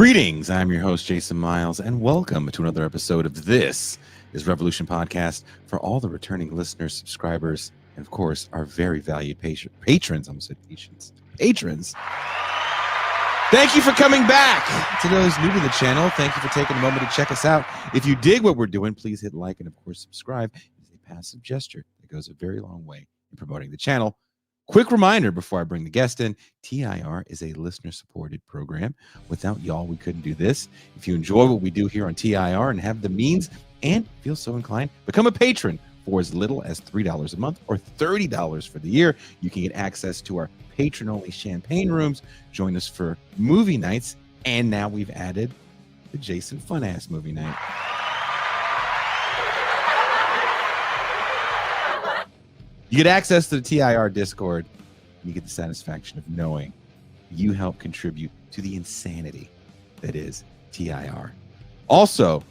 Greetings, I'm your host, Jason Miles, and welcome to another episode of This is Revolution Podcast for all the returning listeners, subscribers, and of course, our very valued patrons. I almost said patients. Patrons. Thank you for coming back. To those new to the channel, thank you for taking a moment to check us out. If you dig what we're doing, please hit like and, of course, subscribe. It's a passive gesture that goes a very long way in promoting the channel. Quick reminder before I bring the guest in, TIR is a listener-supported program. Without y'all, we couldn't do this. If you enjoy what we do here on TIR and have the means and feel so inclined, become a patron for as little as $3 a month or $30 for the year. You can get access to our patron-only champagne rooms, join us for movie nights, and now we've added the Jason Fun-Ass movie night. You get access to the TIR Discord, and you get the satisfaction of knowing you help contribute to the insanity that is TIR. Also,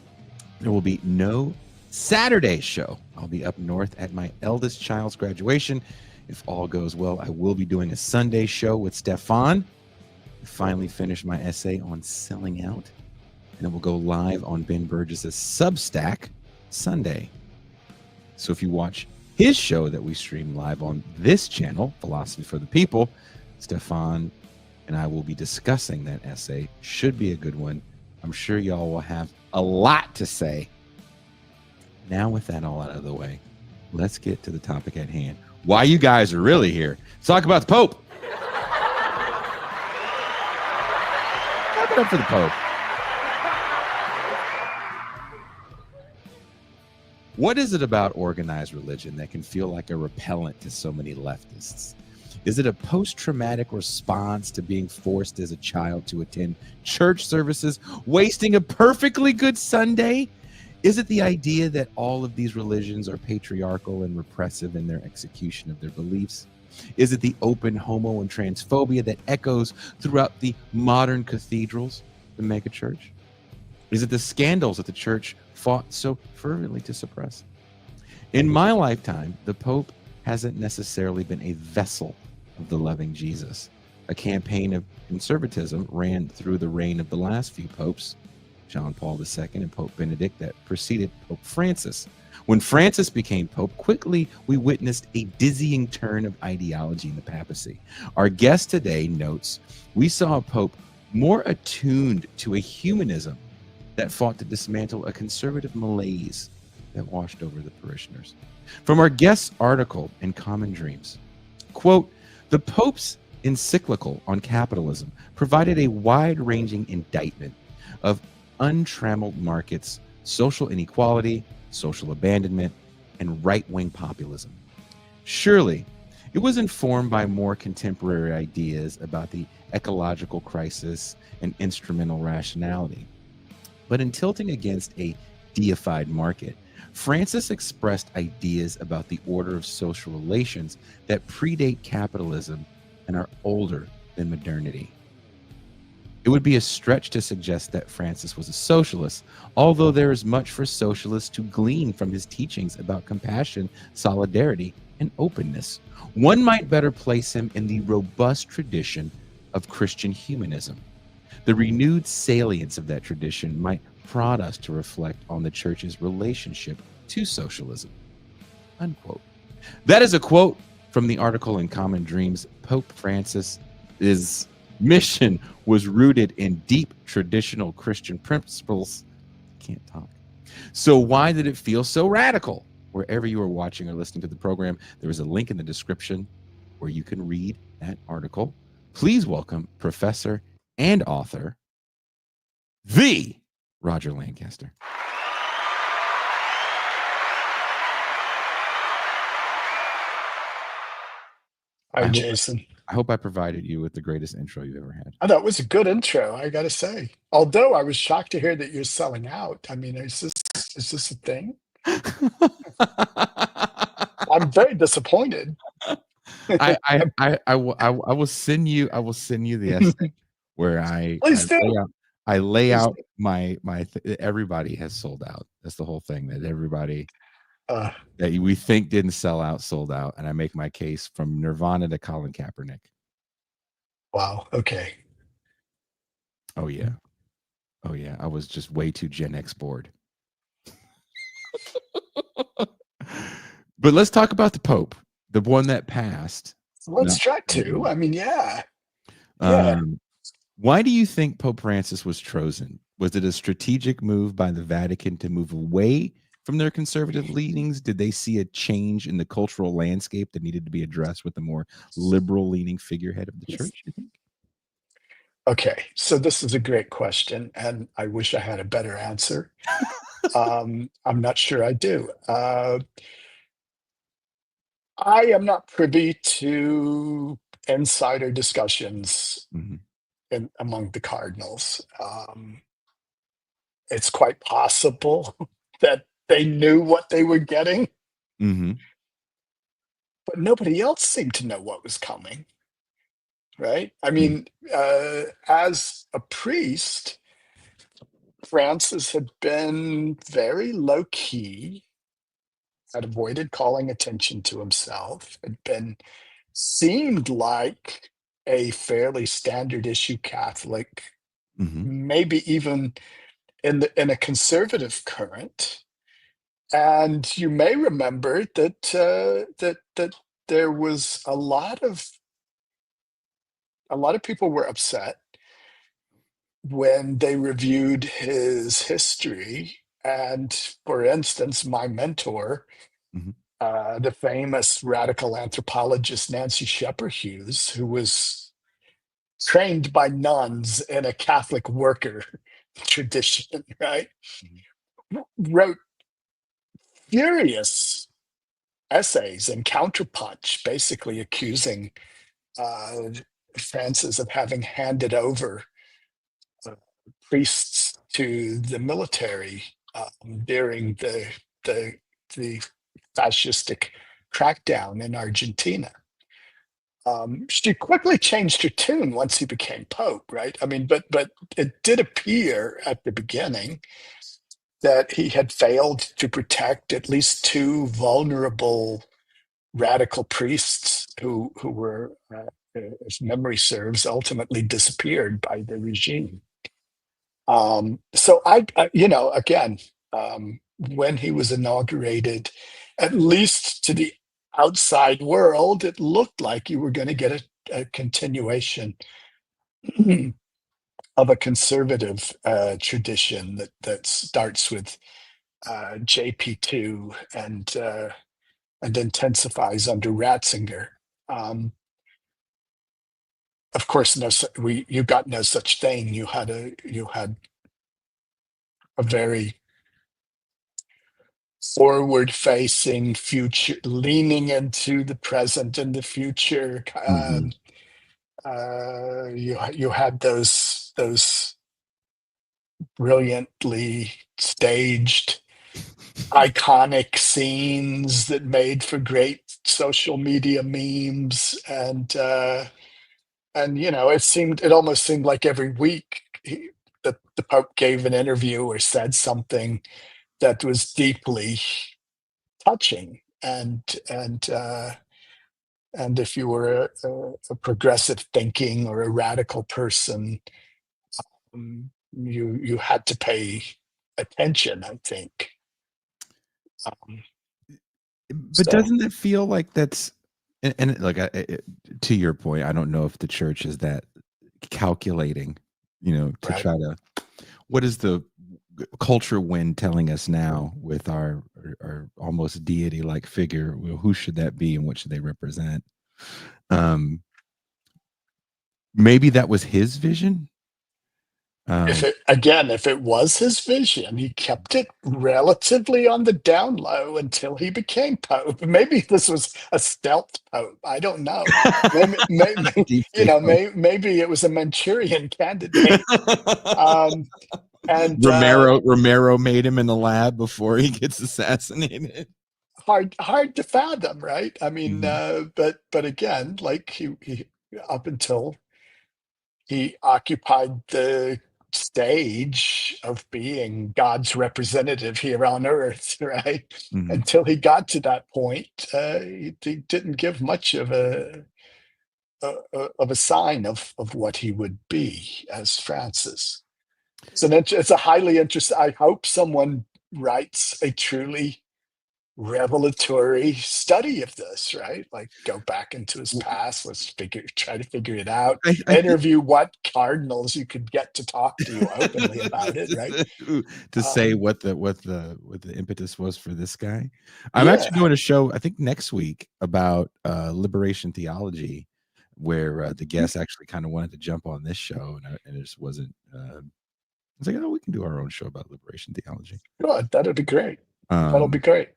there will be no Saturday show. I'll be up north at my eldest child's graduation. If all goes well, I will be doing a Sunday show with Stefan. I finally finished my essay on selling out, and it will go live on Ben Burgess's Substack Sunday. So if you watch his show that we stream live on this channel, Philosophy for the People, Stefan and I will be discussing that essay. Should be a good one. I'm sure y'all will have a lot to say. Now, with that all out of the way, let's get to the topic at hand. Why you guys are really here. Let's talk about the Pope. Clap it up for the Pope. What is it about organized religion that can feel like a repellent to so many leftists? Is it a post-traumatic response to being forced as a child to attend church services, wasting a perfectly good Sunday? Is it the idea that all of these religions are patriarchal and repressive in their execution of their beliefs? Is it the open homo and transphobia that echoes throughout the modern cathedrals, the megachurch? Is it the scandals that the church fought so fervently to suppress? In my lifetime, the Pope hasn't necessarily been a vessel of the loving Jesus. A campaign of conservatism ran through the reign of the last few popes, John Paul II and Pope Benedict, that preceded Pope Francis. When Francis became Pope, quickly we witnessed a dizzying turn of ideology in the papacy. Our guest today notes, we saw a Pope more attuned to a humanism that fought to dismantle a conservative malaise that washed over the parishioners. From our guest's article in Common Dreams, quote, the Pope's encyclical on capitalism provided a wide-ranging indictment of untrammeled markets, social inequality, social abandonment, and right-wing populism. Surely, it was informed by more contemporary ideas about the ecological crisis and instrumental rationality. But in tilting against a deified market, Francis expressed ideas about the order of social relations that predate capitalism and are older than modernity. It would be a stretch to suggest that Francis was a socialist, although there is much for socialists to glean from his teachings about compassion, solidarity, and openness. One might better place him in the robust tradition of Christian humanism. The renewed salience of that tradition might prod us to reflect on the church's relationship to socialism. Unquote. That is a quote from the article in Common Dreams. Pope Francis's mission was rooted in deep traditional Christian principles. Can't talk. So why did it feel so radical? Wherever you are watching or listening to the program, there is a link in the description where you can read that article. Please welcome Professor and author, the Roger Lancaster. Hi, Jason. I hope I provided you with the greatest intro you've ever had. I thought it was a good intro, I got to say. Although I was shocked to hear that you're selling out. I mean, is this a thing? I'm very disappointed. I will send you the essay where I lay out my everybody has sold out. That's the whole thing, that everybody that we think didn't sell out sold out, and I make my case from Nirvana to Colin Kaepernick. Wow. Okay. Oh yeah. Oh yeah, I was just way too Gen X bored. But let's talk about the Pope, the one that passed. Let's try to. I mean, yeah, yeah. Um, why do you think Pope Francis was chosen? Was it a strategic move by the Vatican to move away from their conservative leanings? Did they see a change in the cultural landscape that needed to be addressed with a more liberal leaning figurehead of the church, you think? Okay, so this is a great question, and I wish I had a better answer. I'm not sure I do. I am not privy to insider discussions Mhm. among the cardinals. It's quite possible that they knew what they were getting, Mhm. but nobody else seemed to know what was coming, right? I Mm. mean, as a priest, Francis had been very low key, had avoided calling attention to himself, had been seemed like a fairly standard issue Catholic, Mhm. maybe even in a conservative current. And you may remember that that there was a lot of people were upset when they reviewed his history. And for instance, my mentor, Mhm. the famous radical anthropologist Nancy Shepherd Hughes, who was trained by nuns in a Catholic worker tradition, right, Mhm. wrote furious essays and counterpunch, basically accusing uh, Francis of having handed over uh, priests to the military during the the fascistic crackdown in Argentina. She quickly changed her tune once he became pope, right? I mean, but it did appear at the beginning that he had failed to protect at least two vulnerable radical priests who were, as memory serves, ultimately disappeared by the regime. So you know, again, when he was inaugurated, at least to the outside world, it looked like you were going to get a continuation of a conservative tradition that starts with JP2 and intensifies under Ratzinger. Um, of course, you got no such thing. You had a very forward facing future, leaning into the present and the future. Mhm. You had those brilliantly staged, iconic scenes that made for great social media memes, and you know, it almost seemed like every week the Pope gave an interview or said something that was deeply touching, and if you were a progressive thinking or a radical person, you had to pay attention, I think. Um, But so doesn't it feel like that's like to your point, I don't know if the church is that calculating, to right, try to what is the culture wind telling us now with our almost deity like figure? Well, who should that be and what should they represent? Um, maybe that was his vision. if Um, it was his vision, he kept it relatively on the down low until he became pope. Maybe this was a stealth pope. I don't know. Deep You fake know, Pope. maybe it was a Manchurian candidate. Um, and Romero made him in the lab before he gets assassinated. hard to fathom, right? I mean, Mhm. but again, like he up until he occupied the stage of being God's representative here on earth, right? Mhm. Until he got to that point, he didn't give much of a sign of what he would be as Francis. So it's a highly interesting. I hope someone writes a truly revelatory study of this, right? Like go back into his past, try to figure it out, I think interview what cardinals you could get to talk to you openly about it, right? to say Um, what the impetus was for this guy. I'm actually yeah, doing a show, I think next week, about liberation theology, where the guest actually kind of wanted to jump on this show, and it just wasn't. I was like, oh, we can do our own show about liberation theology. good. That'd be great. That'll be Um, great.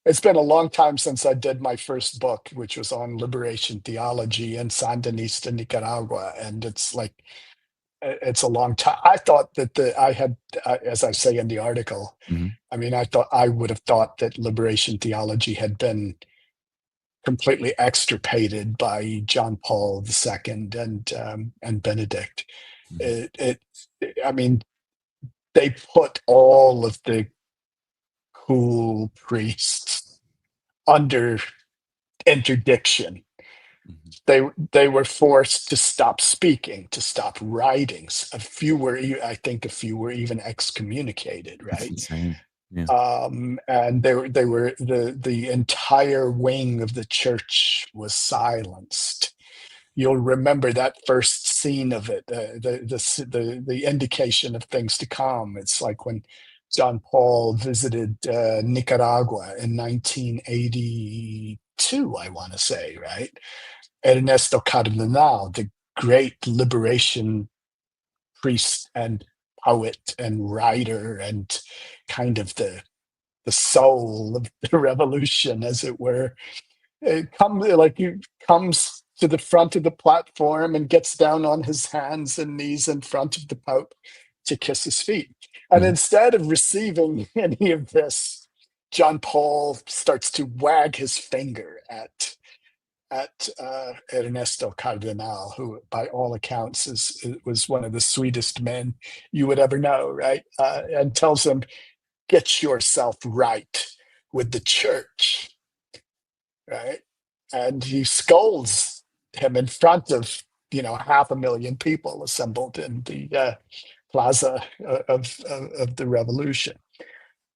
It's been a long time since I did my first book, which was on liberation theology in Sandinista Nicaragua, and it's like it's a long time. I thought that I had, as I say in the article, mhm, I mean, I would have thought that liberation theology had been completely extirpated by John Paul II and Benedict. mhm, It, I mean, they put all of the cool priests under interdiction. mhm. They were forced to stop speaking, to stop writing. I think a few were even excommunicated, It's right? insane. Yeah. And they were the entire wing of the church was silenced. You'll remember that first scene of it, the indication of things to come. It's like when John Paul visited Nicaragua in 1982, I want to say, right? Ernesto Cardenal, the great liberation priest and poet and writer and kind of the soul of the revolution, as it were. It comes to the front of the platform and gets down on his hands and knees in front of the Pope to kiss his feet. And Mhm, instead of receiving any of this, John Paul starts to wag his finger at Ernesto Cardenal, who, by all accounts, was one of the sweetest men you would ever know, right? And tells him, "Get yourself right with the church," right? And he scolds him in front of 500,000 people assembled in the plaza of the revolution.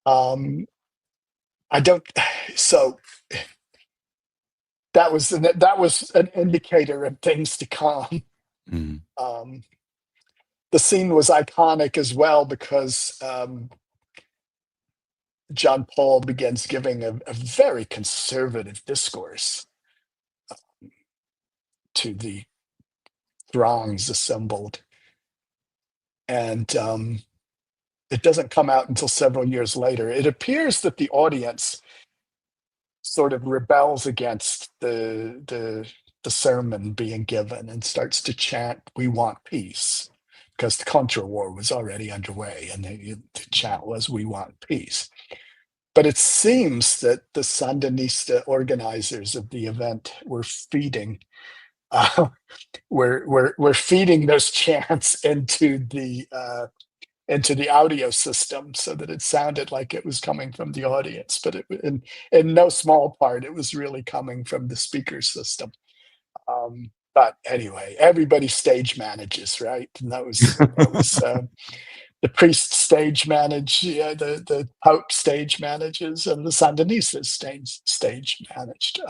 Um, I don't. So that was an indicator of things to come. mhm, Um, the scene was iconic as well because John Paul begins giving a very conservative discourse to the throngs assembled, and it doesn't come out until several years later. It appears that the audience sort of rebels against the sermon being given and starts to chant, "We want peace," because the Contra War was already underway, and the chant was, "We want peace." But it seems that the Sandinista organizers of the event were feeding uh, we're feeding those chants into the audio system so that it sounded like it was coming from the audience, but in no small part, it was really coming from the speaker system. But anyway, everybody stage manages, right? And that was the priest stage manage, yeah, the Pope stage manages, and the Sandinistas stage managed.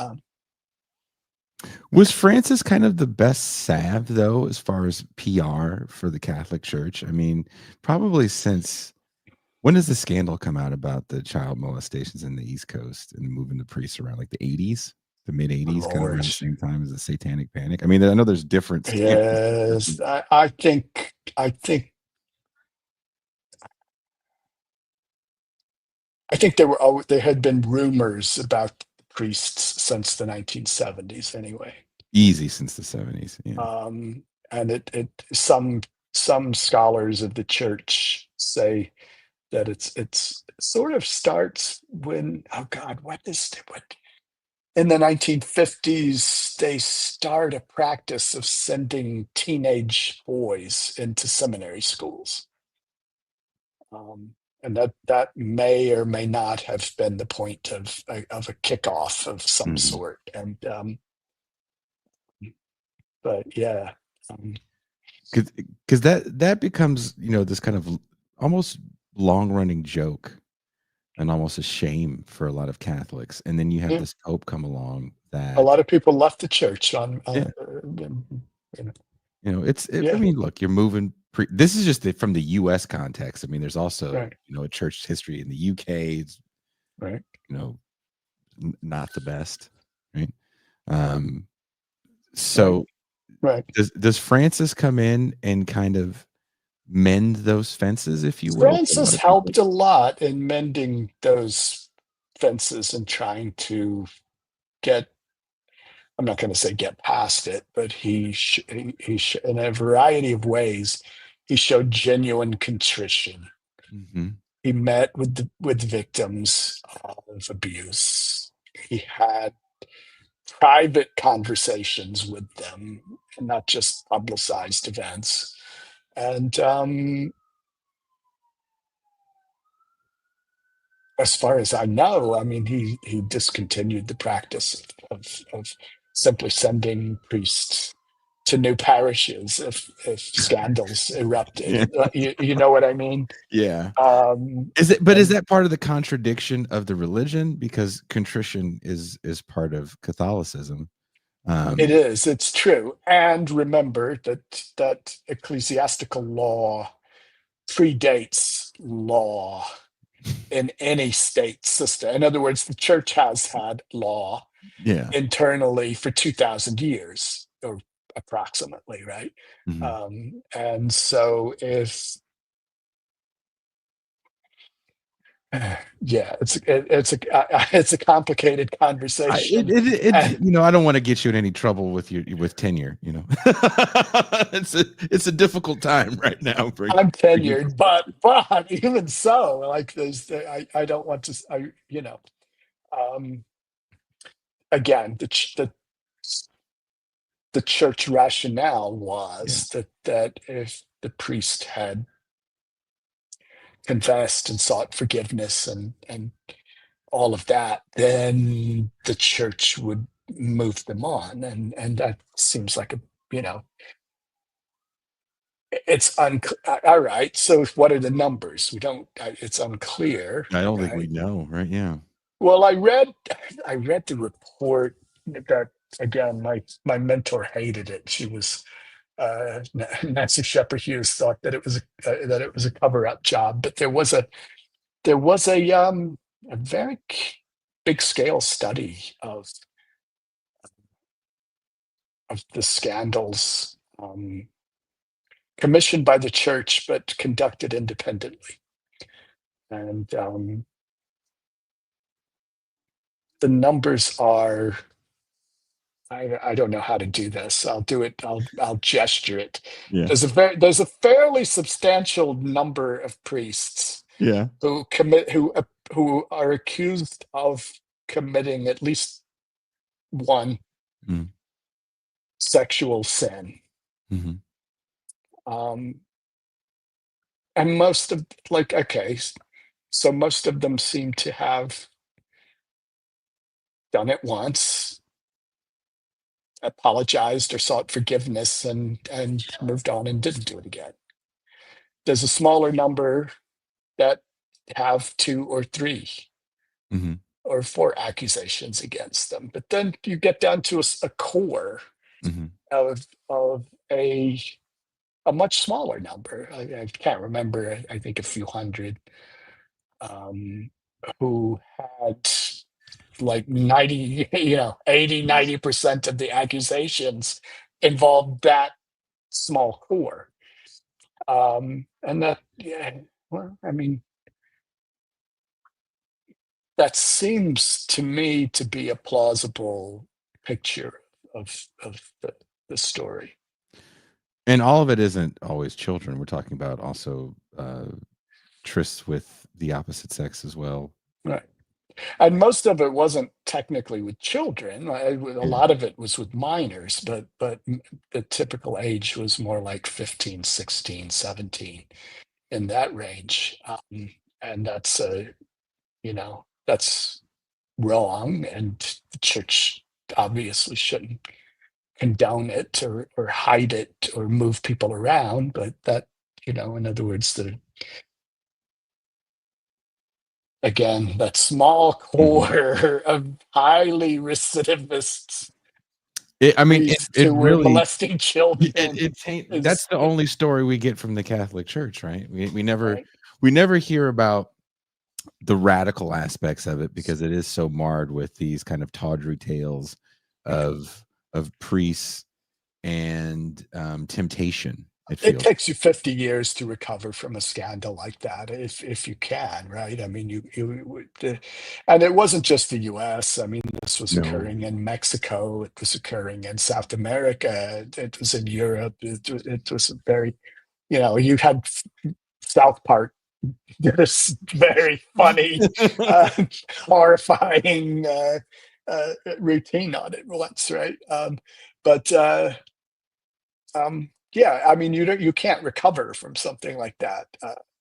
Was Francis kind of the best salve, though, as far as PR for the Catholic Church? I mean, probably since when does the scandal come out about the child molestations in the East Coast and moving the priests around, like the 80s, the mid 80s, kind of around Lord, the same time as the Satanic Panic? I mean, I know there's different scandals. yes, I think there had been rumors about priests since the 1970s anyway. Easy since the 70s. Yeah. And it some scholars of the church say that it's sort of starts when, oh God, what in the 1950s they start a practice of sending teenage boys into seminary schools. And that may or may not have been the point of a kickoff of some Mhm. sort. And but yeah, um, Because that becomes, this kind of almost long running joke and almost a shame for a lot of Catholics. And then you have Yeah. this Pope come along A that, lot of people left the church on, yeah, you know, I yeah, mean, look, you're moving. This is just from the U.S. context. I mean, there's also, right, a church history in the U.K. It's, right, you know, not the best, right? Um, right, so right. does Francis come in and kind of mend those fences, if you will, for a lot Francis of people? helped a lot in mending those fences and trying to get, I'm not going to say get past it, but in a variety of ways, he showed genuine contrition. Hmm. He met with victims of abuse. He had private conversations with them, and not just publicized events. And as far as I know, I mean, he discontinued the practice of simply sending priests to new parishes if scandals Yeah, erupted. You know what I mean? yeah. Um, Is and that part of the contradiction of the religion? Because contrition is part of Catholicism. it Um, is, it's true. And remember that ecclesiastical law predates law in any state system. In other words, the church has had law yeah. internally for 2,000 years, or approximately, right? Mhm. And so if yeah, it's a complicated I it, conversation. it, I don't want to get you in any trouble with tenure. It's a difficult time right now I'm for you. tenured, but even so, like I don't want to um, again the church rationale Yeah. was that if the priest had confessed and sought forgiveness and all of that, then the church would move them on, and that seems like you know it's all right. So what are the numbers? We don't. It's unclear, I don't think we right? know, right? Yeah. Well, I read the report that, again, my mentor hated it. She was Nancy Shepherd Hughes thought that it was a cover up job, but there was a very big scale study of the scandals, commissioned by the church but conducted independently, and the numbers are. I don't know how to do this. I'll do it. I'll gesture it. Yeah. There's a fairly substantial number of priests Yeah. who are accused of committing at least one Mm. sexual sin. Mhm. Um, and most of, like, okay, so most of them seem to have done it once, apologized or sought forgiveness, and moved on and didn't do it again. There's a smaller number that have two or three Mhm. or four accusations against them. But then you get down to a core Mhm. of a much smaller number. I can't remember. I think a few hundred, um, who had like 90, 80, 90% of the accusations involved that small core. And that, yeah, well, I mean, that seems to me to be a plausible picture of the story. And all of it isn't always children. We're talking about also trysts with the opposite sex as well. Right. And most of it wasn't technically with children. A Yeah. lot of it was with minors, but the typical age was more like 15, 16, 17, in that range. And that's wrong, and the church obviously shouldn't condone it or hide it or move people around, but that, in other words, again, that small Mhm. core of highly recidivists, I mean, priests it who were really molesting children that's is the only story we get from the Catholic Church, right? right. We never hear about the radical aspects of it because it is so marred with these kind of tawdry tales Yeah. of priests and temptation. It It feels. takes you 50 years to recover from a scandal like that, if you can, right? I mean, and it wasn't just the US. I mean, this was No. occurring in Mexico. It was occurring in South America. It was in Europe. It was a very, you had South Park did a very funny, uh, horrifying routine on it once, right? But yeah, I mean, you can't recover from something like that.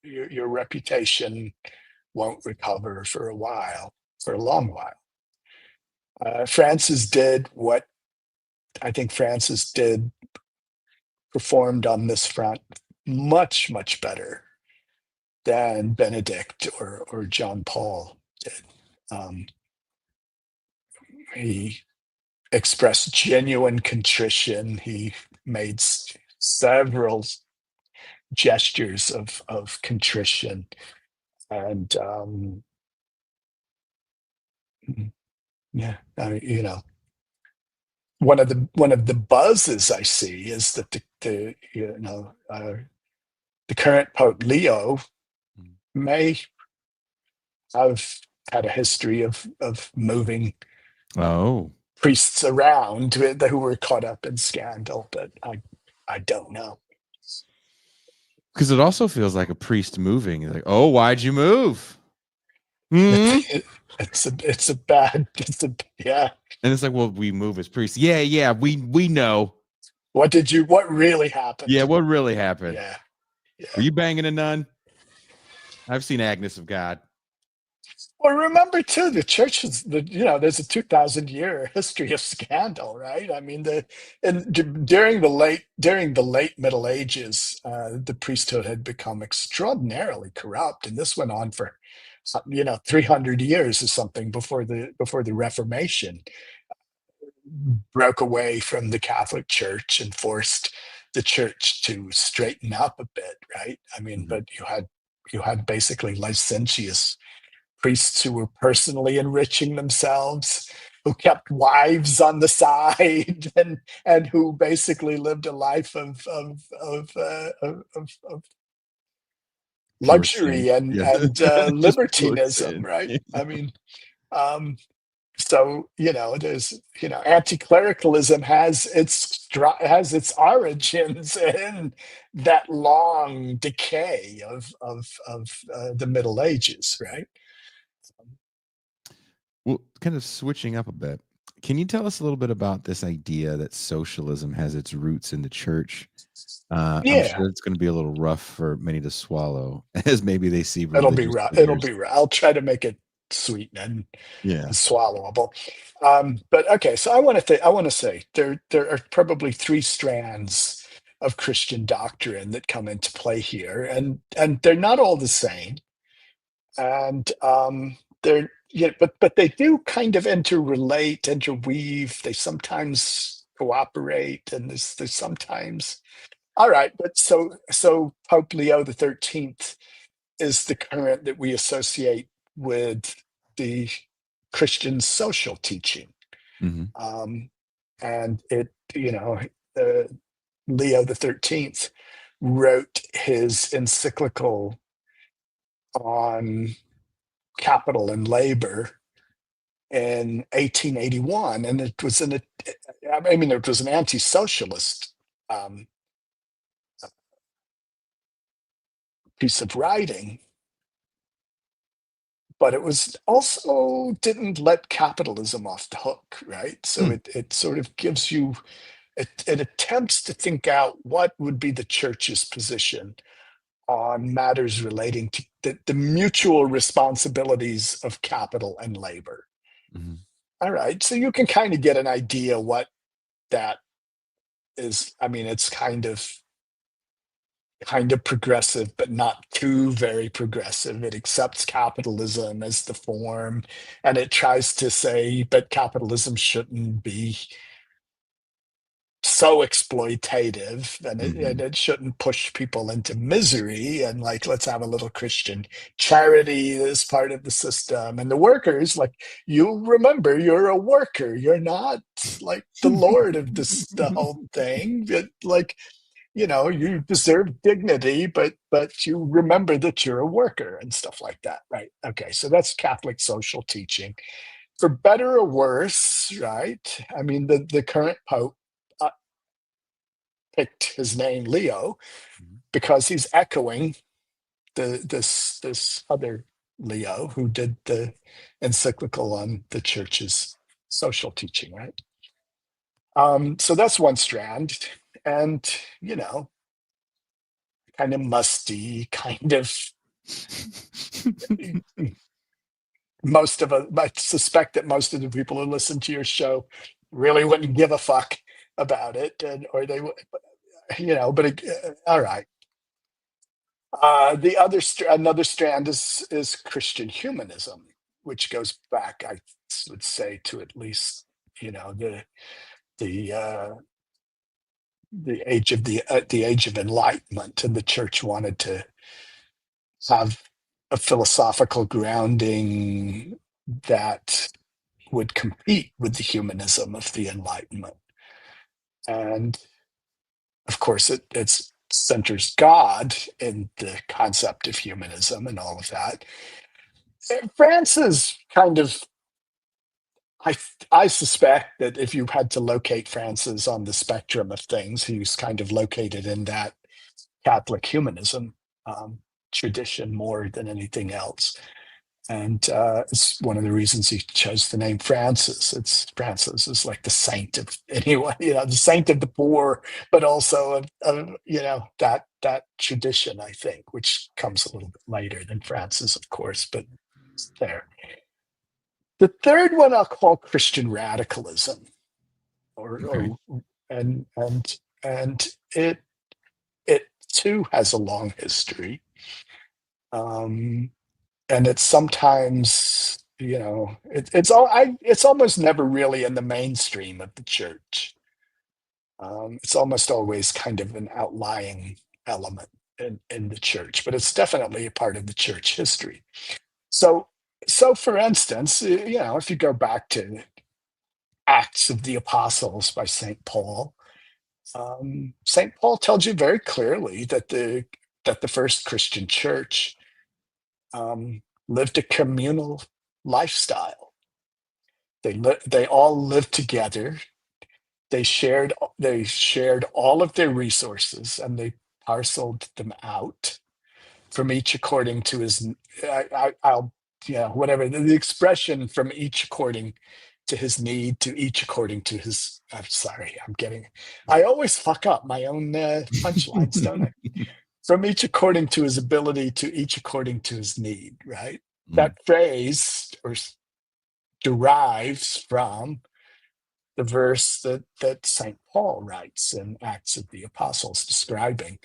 Your reputation won't recover for a while, for a long while. Francis did what I think Francis did, performed on this front much, much better than Benedict or John Paul did. Um, he expressed genuine contrition. He made several gestures of contrition, and yeah, I mean, one of the buzzes I see is that the current Pope Leo may have had a history of moving Oh, priests around who were caught up in scandal, but I don't know. because it also feels like a priest moving. Like, oh, why'd you move? Hmm? Yeah. And it's like, well, we move as priests. Yeah, yeah, we know. What really Yeah, happened? what really happened? Yeah, Were yeah. you banging a nun? I've seen Agnes of God. Well, remember too, the church is there's a 2,000-year history of scandal, right? I mean, during the late Middle Ages, the priesthood had become extraordinarily corrupt, and this went on for 300 years or something before the Reformation broke away from the Catholic Church and forced the church to straighten up a bit, right? I mean, Mhm. but you had basically licentious priests who were personally enriching themselves, who kept wives on the side, and who basically lived a life of Pure sin. luxury and Yeah. and Just pure libertinism, sin. right? I mean, um, so there's anti-clericalism has its origins in that long decay of the Middle Ages, right? Well, kind of switching up a bit. Can you tell us a little bit about this idea that socialism has its roots in the church? I'm Yeah, sure it's going to be a little rough for many to swallow, as maybe they see it'll be religious rough. It'll figures. be rough. I'll try to make it sweet and Yeah. swallowable. But okay, so I want to say there are probably three strands of Christian doctrine that come into play here, and they're not all the same, and they're but they do kind of interrelate, interweave. They sometimes cooperate, and there's sometimes all right. But so Pope Leo the 13th is the current that we associate with the Christian social teaching. Hmm. Um, and uh, Leo the 13th wrote his encyclical on capital and labor in 1881, and it was an anti-socialist um, piece of writing, but it was also didn't let capitalism off the hook, right? So Mm, it sort of gives you it attempts to think out what would be the church's position on matters relating to the mutual responsibilities of capital and labor. mhm. All right, so you can kind of get an idea what that I mean, it's kind of progressive, but not too very progressive. It accepts capitalism as the form, and it tries to say, but capitalism shouldn't be so exploitative, and it shouldn't push people into misery, and like, let's have a little Christian charity as part of the system. And the workers, like, you remember, you're a worker, you're not like the lord of the whole thing. Like, you deserve dignity, but you remember that you're a worker and stuff like that, right? Okay, so that's Catholic social teaching. For better or worse, right? I mean, the current pope picked his name Leo because he's echoing this other Leo who did the encyclical on the church's social teaching, right? So that's one strand, and kind of musty, kind of most of us. I suspect that most of the people who listen to your show really wouldn't give a fuck about it, or they would, But all right. Another strand is Christian humanism, which goes back, I would say, to at least the the age of enlightenment, and the church wanted to have a philosophical grounding that would compete with the humanism of the Enlightenment. And of course, it centers God in the concept of humanism and all of that. France is kind of, I suspect that if you had to locate Francis on the spectrum of things, he's kind of located in that Catholic humanism tradition more than anything else. And it's one of the reasons he chose the name Francis. Francis is like the saint of anyone, the saint of the poor, but also of that tradition, I think, which comes a little bit later than Francis, of course, but it's there. The third one I'll call Christian radicalism, Okay. and it too has a long history. And it's sometimes, it's almost never really in the mainstream of the church. It's almost always kind of an outlying element in the church, but it's definitely a part of the church history. So, for instance, if you go back to Acts of the Apostles by St. Paul, St. Paul tells you very clearly that the first Christian church lived a communal lifestyle. They all lived together. They shared all of their resources, and they parceled them out from each according to his. I'll whatever the expression, from each according to his need, to each according to his. I'm sorry, I always fuck up my own punchlines, don't I? From each according to his ability, to each according to his need, right? That phrase derives from the verse that St. Paul writes in Acts of the Apostles, describing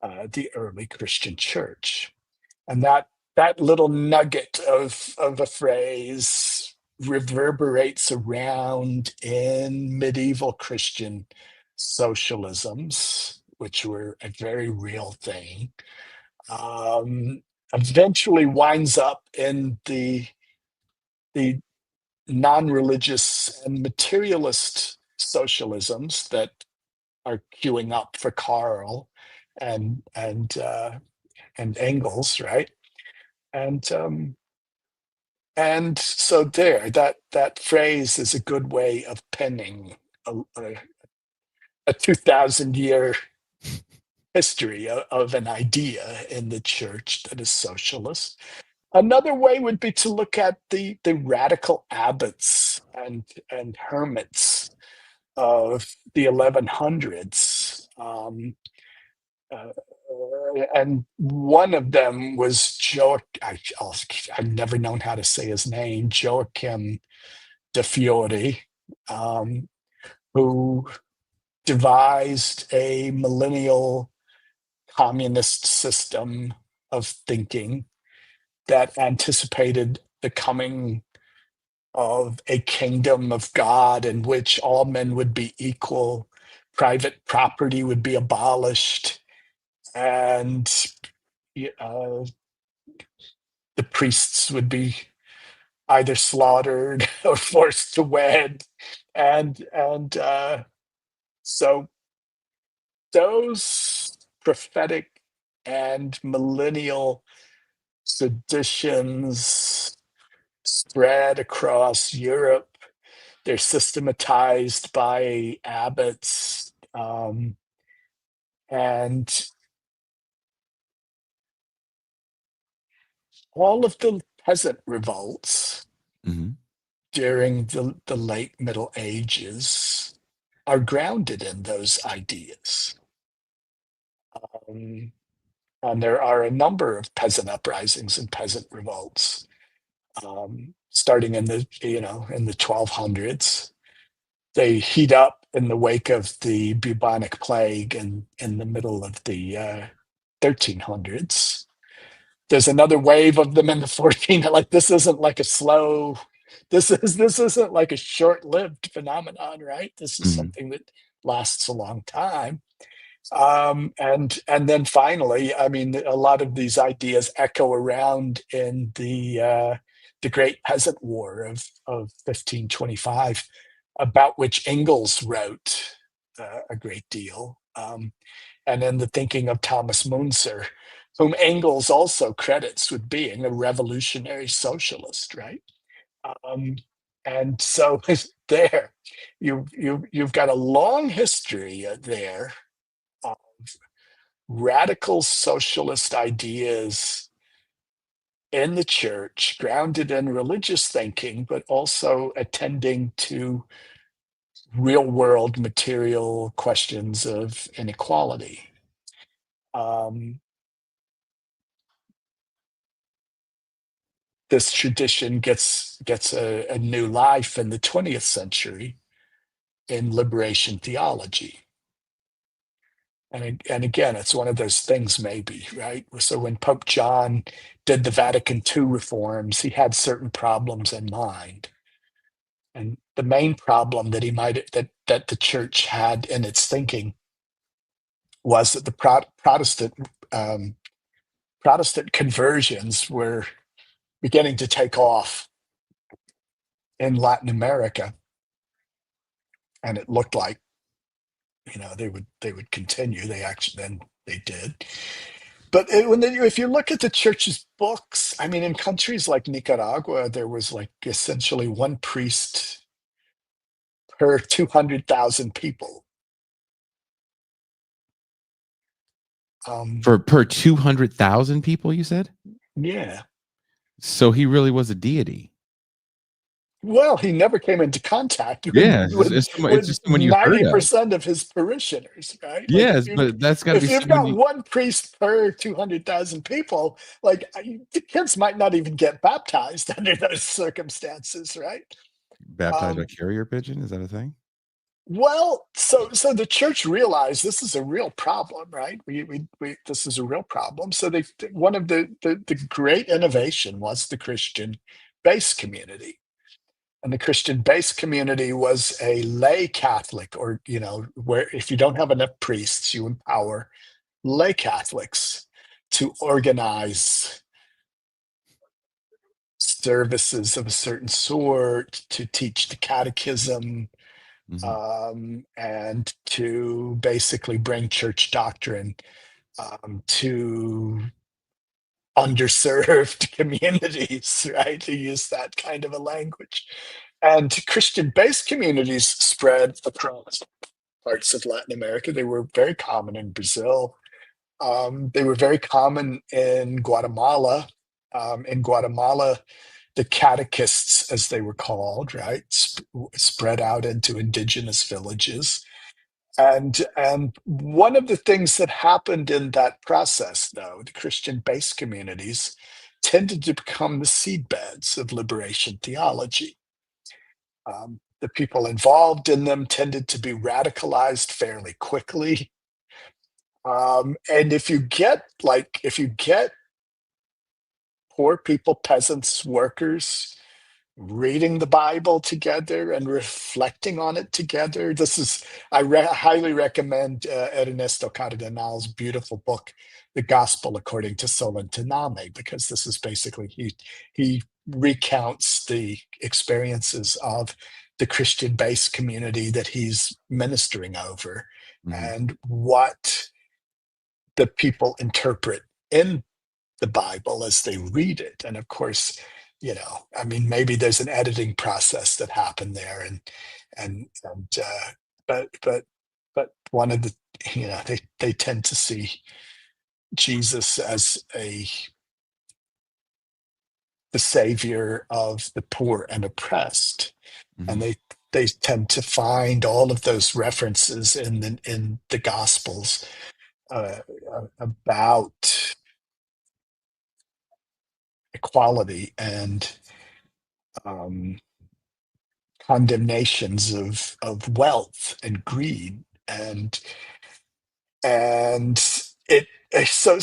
the early Christian church. And that little nugget of a phrase reverberates around in medieval Christian socialisms, which were a very real thing. Eventually winds up in the non-religious and materialist socialisms that are queuing up for Karl and Engels, right? And so that phrase is a good way of penning a 2,000-year history of an idea in the church that is socialist. Another way would be to look at the radical abbots and hermits of the 1100s. And one of them was I've never known how to say his name, Joachim de Fiore, who devised a millennial communist system of thinking that anticipated the coming of a kingdom of God in which all men would be equal, private property would be abolished, and uh, the priests would be either slaughtered or forced to wed, and so those prophetic and millennial traditions spread across Europe. They're systematized by abbots, and all of the peasant revolts Hmm. during the late Middle Ages are grounded in those ideas. Um, and there are a number of peasant uprisings and peasant revolts, starting in the 1200s. They heat up in the wake of the bubonic plague in the middle of the 1300s. There's another wave of them in the 14. Like, this isn't like a slow. This isn't like a short-lived phenomenon, right? This is Hmm. something that lasts a long time. And then finally, I mean, a lot of these ideas echo around in the Great Peasant War of 1525, about which Engels wrote a great deal, and in the thinking of Thomas Munzer, whom Engels also credits with being a revolutionary socialist, right? Um, and so there, you've got a long history there of radical socialist ideas in the church, grounded in religious thinking, but also attending to real world material questions of inequality. Um, this tradition gets a new life in the 20th century in liberation theology. And again, it's one of those things, maybe, right? So when Pope John did the Vatican II reforms, he had certain problems in mind. And the main problem that that the church had in its thinking was that the um, Protestant conversions were beginning to take off in Latin America, and it looked like they would continue. They actually then they did. But if you look at the church's books, I mean, in countries like Nicaragua, there was like essentially one priest per 200,000 people. Um, For per 200,000 people, you said? yeah. So he really was a deity. Well, he never came into contact with Yeah, with it's with just someone you heard of. 90% of his parishioners, right? Like, Yes, but that's got to be if you've someone got you one priest per 200,000 people, like, the kids might not even get baptized under those circumstances, right? baptized by Um, carrier pigeon. Is that a thing? well, so the church realized this is a real problem, right? We this is a real problem. So one of the great innovation was the Christian base community. And the Christian base community was a lay Catholic, or, where if you don't have enough priests, you empower lay Catholics to organize services of a certain sort, to teach the catechism, Hmm. and to basically bring church doctrine to underserved communities, right? To use that kind of a language. And Christian based communities spread across parts of Latin America. They were very common in Brazil. They were very common in Guatemala. In Guatemala, the catechists, as they were called, right, spread out into indigenous villages. And one of the things that happened in that process, though, the Christian-based communities tended to become the seedbeds of liberation theology. the people involved in them tended to be radicalized fairly quickly. And if you get poor people, peasants, workers reading the Bible together and reflecting on it together. I highly recommend Ernesto Cardenal's beautiful book, The Gospel According to Solentiname, because this is basically, he recounts the experiences of the Christian-based community that he's ministering over, Mhm. and what the people interpret in the Bible as they read it. And of course, I mean, maybe there's an editing process that happened there, but one of the, they tend to see Jesus as the savior of the poor and oppressed, and Mhm. they tend to find all of those references in the Gospels uh, about equality and um, condemnations of wealth and greed, and it so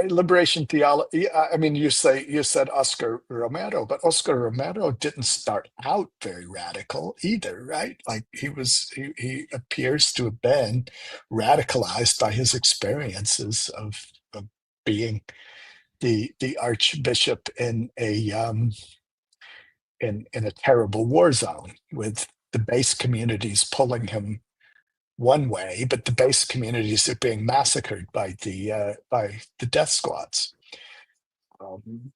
liberation theology. I mean, you said Oscar Romero, but Oscar Romero didn't start out very radical either, right? Like he appears to have been radicalized by his experiences of being the archbishop in a terrible war zone, with the base communities pulling him one way, but the base communities are being massacred by the death squads. Um,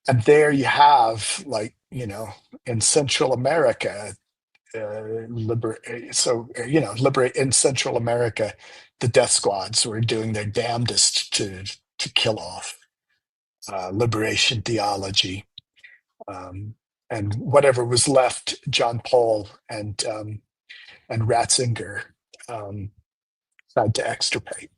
and there you have, like, in Central America, liberate in Central America, the death squads were doing their damnedest to kill off liberation theology. Um, and whatever was left, John Paul and Ratzinger tried to extirpate.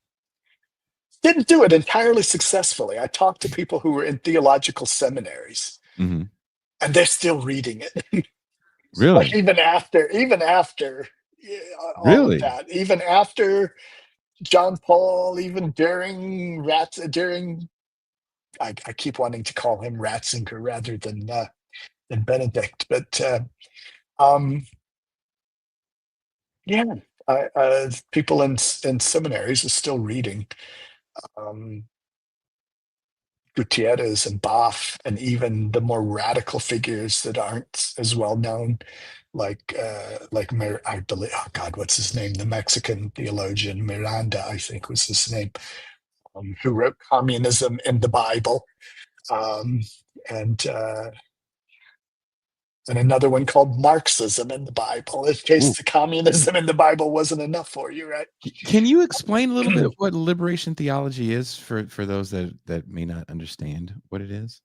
Didn't do it entirely successfully. I talked to people who were in theological seminaries, Mhm. and they're still reading it. Like, Really? even after all of Really? that, even after John Paul, even during I keep wanting to call him Ratzinger rather than Benedict, but um, yeah, people in seminaries are still reading um, Gutierrez and Boff, and even the more radical figures that aren't as well known, I believe, oh God, what's his name? The Mexican theologian Miranda, I think was his name, who wrote Communism in the Bible, um, and uh, and another one called Marxism in the Bible, in case Ooh. the communism in the Bible wasn't enough for you, right? Can you explain a little bit what liberation theology is for those that may not understand what it is?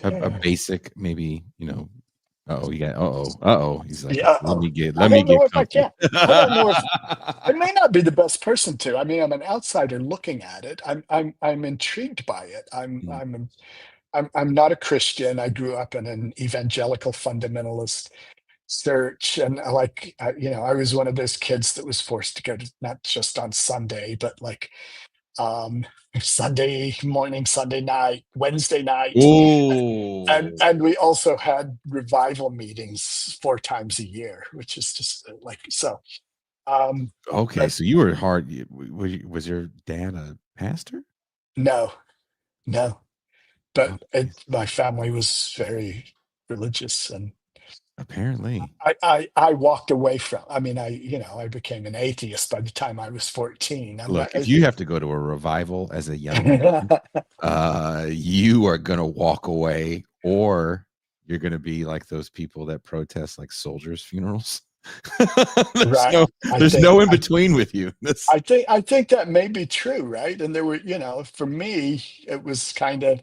A Yeah. basic, maybe, uh-oh, you got uh-oh. He's like, Yeah. "Let me get I let me don't know get if I comfy." can. I don't know if I may not be the best person to. I mean, I'm an outsider looking at it. I'm intrigued by it. Mm, I'm not a Christian. I grew up in an evangelical fundamentalist church, and I was one of those kids that was forced to go to, not just on Sunday, but like um Sunday morning, Sunday night, Wednesday night, ooh. and we also had revival meetings 4 times a year, which is just like so. Um, Okay, but so you were hard was your dad a pastor? no, no. But Okay, my family was very religious, and apparently. I walked away from. I mean, I became an atheist by the time I was 14. I'm not. Look, if you have to go to a revival as a young man, you are gonna walk away, or you're gonna be like those people that protest like soldiers' funerals. There's Right. no I there's think no in I between with you. This I think that may be true, right? And there were, for me, it was kind of,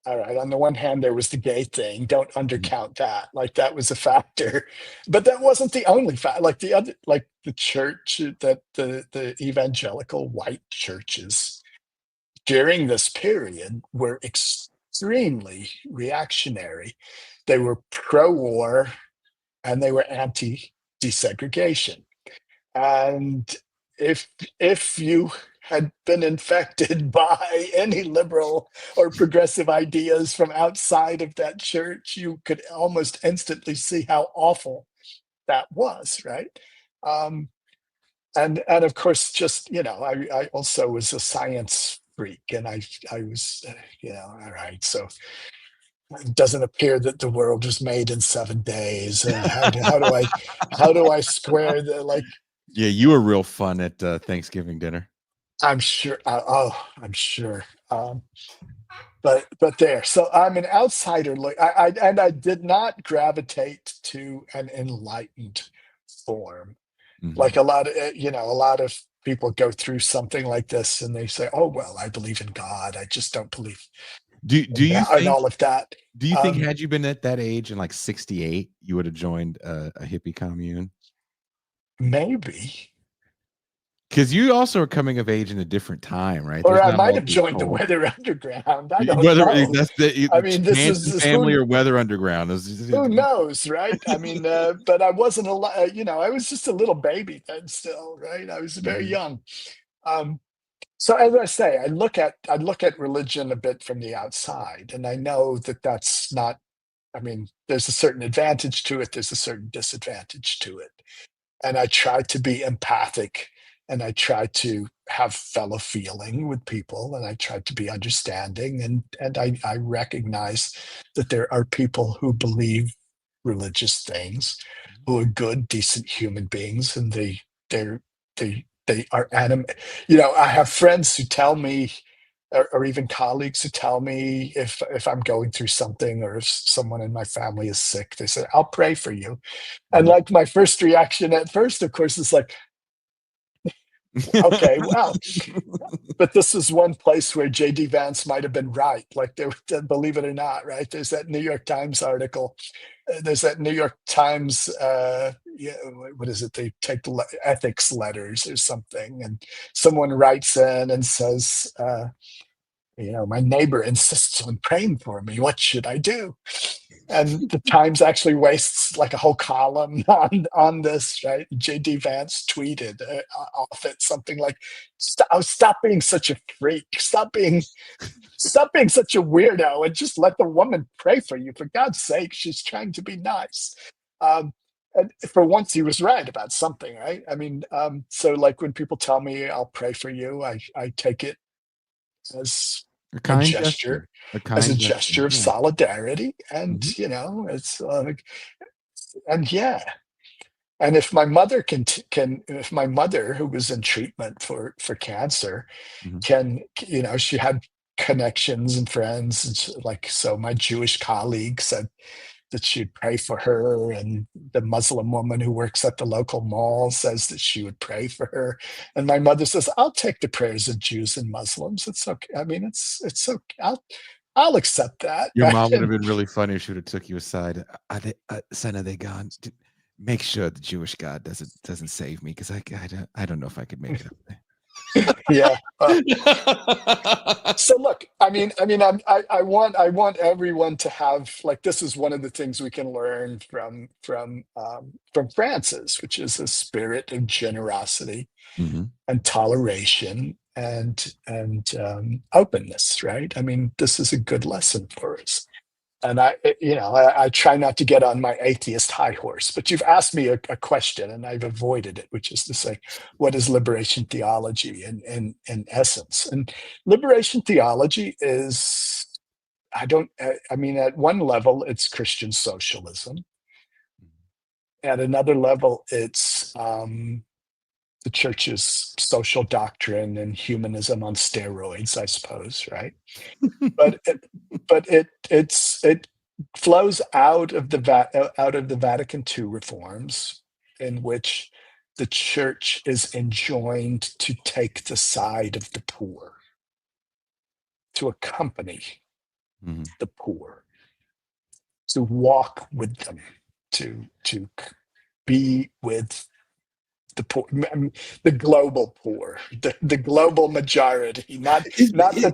all right. On the one hand, there was the gay thing. Don't Mhm. undercount that. Like, that was a factor, but that wasn't the only fact. Like the other, like the church, that the evangelical white churches during this period were extremely reactionary. They were pro-war and they were anti-desegregation. And if you had been infected by any liberal or progressive ideas from outside of that church, you could almost instantly see how awful that was, right? Um, and of course, just I also was a science freak, and I was all right. So it doesn't appear that the world was made in 7 days. How do I square the like? Yeah, you were real fun at Thanksgiving dinner. I'm sure. I'm sure. But there. So I'm an outsider. Look, I did not gravitate to an enlightened form. Like a lot of a lot of people go through something like this, and they say, "Oh well, I believe in God. I just don't believe Do in you that and think all of that." had you been at that age in like 68, you would have joined a hippie commune? Maybe. Because you also are coming of age in a different time, right? Or There's I not might all have this joined the cult. Weather Underground. I don't Whether know. that's I mean, this Manson is family or Weather Underground. who knows, right? I mean, but I wasn't I was just a little baby then still, right? I was very Mhm. young. Um, so as I say, I look at religion a bit from the outside, and I know that that's not. I mean, there's a certain advantage to it. There's a certain disadvantage to it, and I try to be empathic, and I try to have fellow feeling with people, and I try to be understanding, and I recognize that there are people who believe religious things, who are good, decent human beings, and they're they are I have friends who tell me, or even colleagues who tell me, if I'm going through something, or if someone in my family is sick, they say, "I'll pray for you." And Mhm. like my first reaction at first, of course, is like, okay, well, but this is one place where J.D. Vance might have been right. Like, believe it or not, right? There's that New York Times article. There's that New York Times, yeah, what is it? They take ethics letters or something, and someone writes in and says, my neighbor insists on praying for me. What should I do? And the Times actually wastes like a whole column on this, right? J.D. Vance tweeted off it something like, "Stop being such a freak. Stop being such a weirdo, and just let the woman pray for you. For God's sake, she's trying to be nice." Um, and for once, he was right about something, right? I mean, so like when people tell me I'll pray for you, I take it as A a kind gesture, gesture. A kind gesture. of Yeah. solidarity, and Mhm. it's and yeah. And if my mother if my mother, who was in treatment for cancer, Mhm. can, she had connections and friends, and like, so my Jewish colleague said that she'd pray for her, and the Muslim woman who works at the local mall says that she would pray for her, and my mother says, "I'll take the prayers of Jews and Muslims. It's okay. I mean, it's okay. I'll accept that." Your Right? mom would have been really funny if she would have took you aside. Are they, son, are they gone? Make sure the Jewish God doesn't save me, because I don't know if I could make it up there. Yeah. So look, I want everyone to have, like, this is one of the things we can learn from Francis, which is a spirit of generosity Mhm. and toleration and openness, right? I mean, this is a good lesson for us. And I try not to get on my atheist high horse, but you've asked me a question and I've avoided it, which is to say, what is liberation theology in essence? And liberation theology is, I mean, at one level, it's Christian socialism. At another level, it's the church's social doctrine and humanism on steroids, I suppose, right? But it flows out of the Vatican II reforms, in which the church is enjoined to take the side of the poor, to accompany Mhm. the poor, to walk with them, to be with the poor, the global poor, the global majority, not Is not it the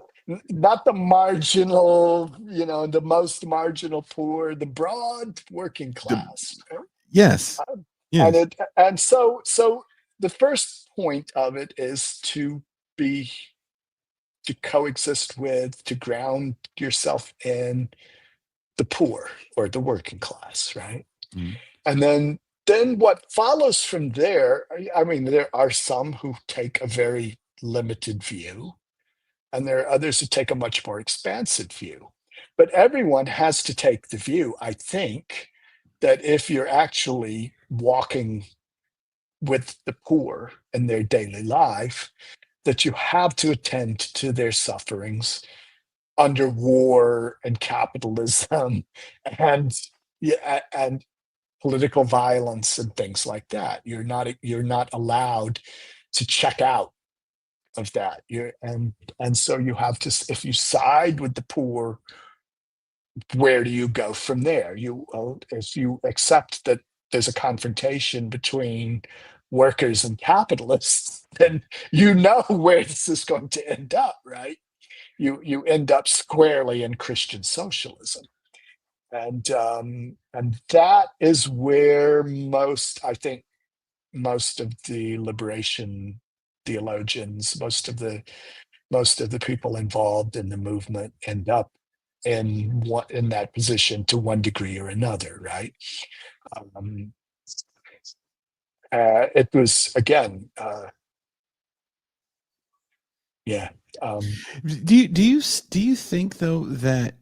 not the marginal, the most marginal poor, the broad working The, class. yes. And Yes. so the first point of it is be to coexist with, to ground yourself in the poor or the working class, right? Mhm. And then what follows from there, I mean, there are some who take a very limited view, and there are others who take a much more expansive view. But everyone has to take the view, I think, that if you're actually walking with the poor in their daily life, that you have to attend to their sufferings under war and capitalism and, yeah, and political violence and things like that. You're not allowed to check out of that. And so you have to, if you side with the poor, where do you go from there? If you accept that there's a confrontation between workers and capitalists, then you know where this is going to end up, right? You end up squarely in Christian socialism. And that is where I think most of the liberation theologians, most of the people involved in the movement end up in that position to one degree or another, right? Um, it was again, yeah. Um, Do you think though that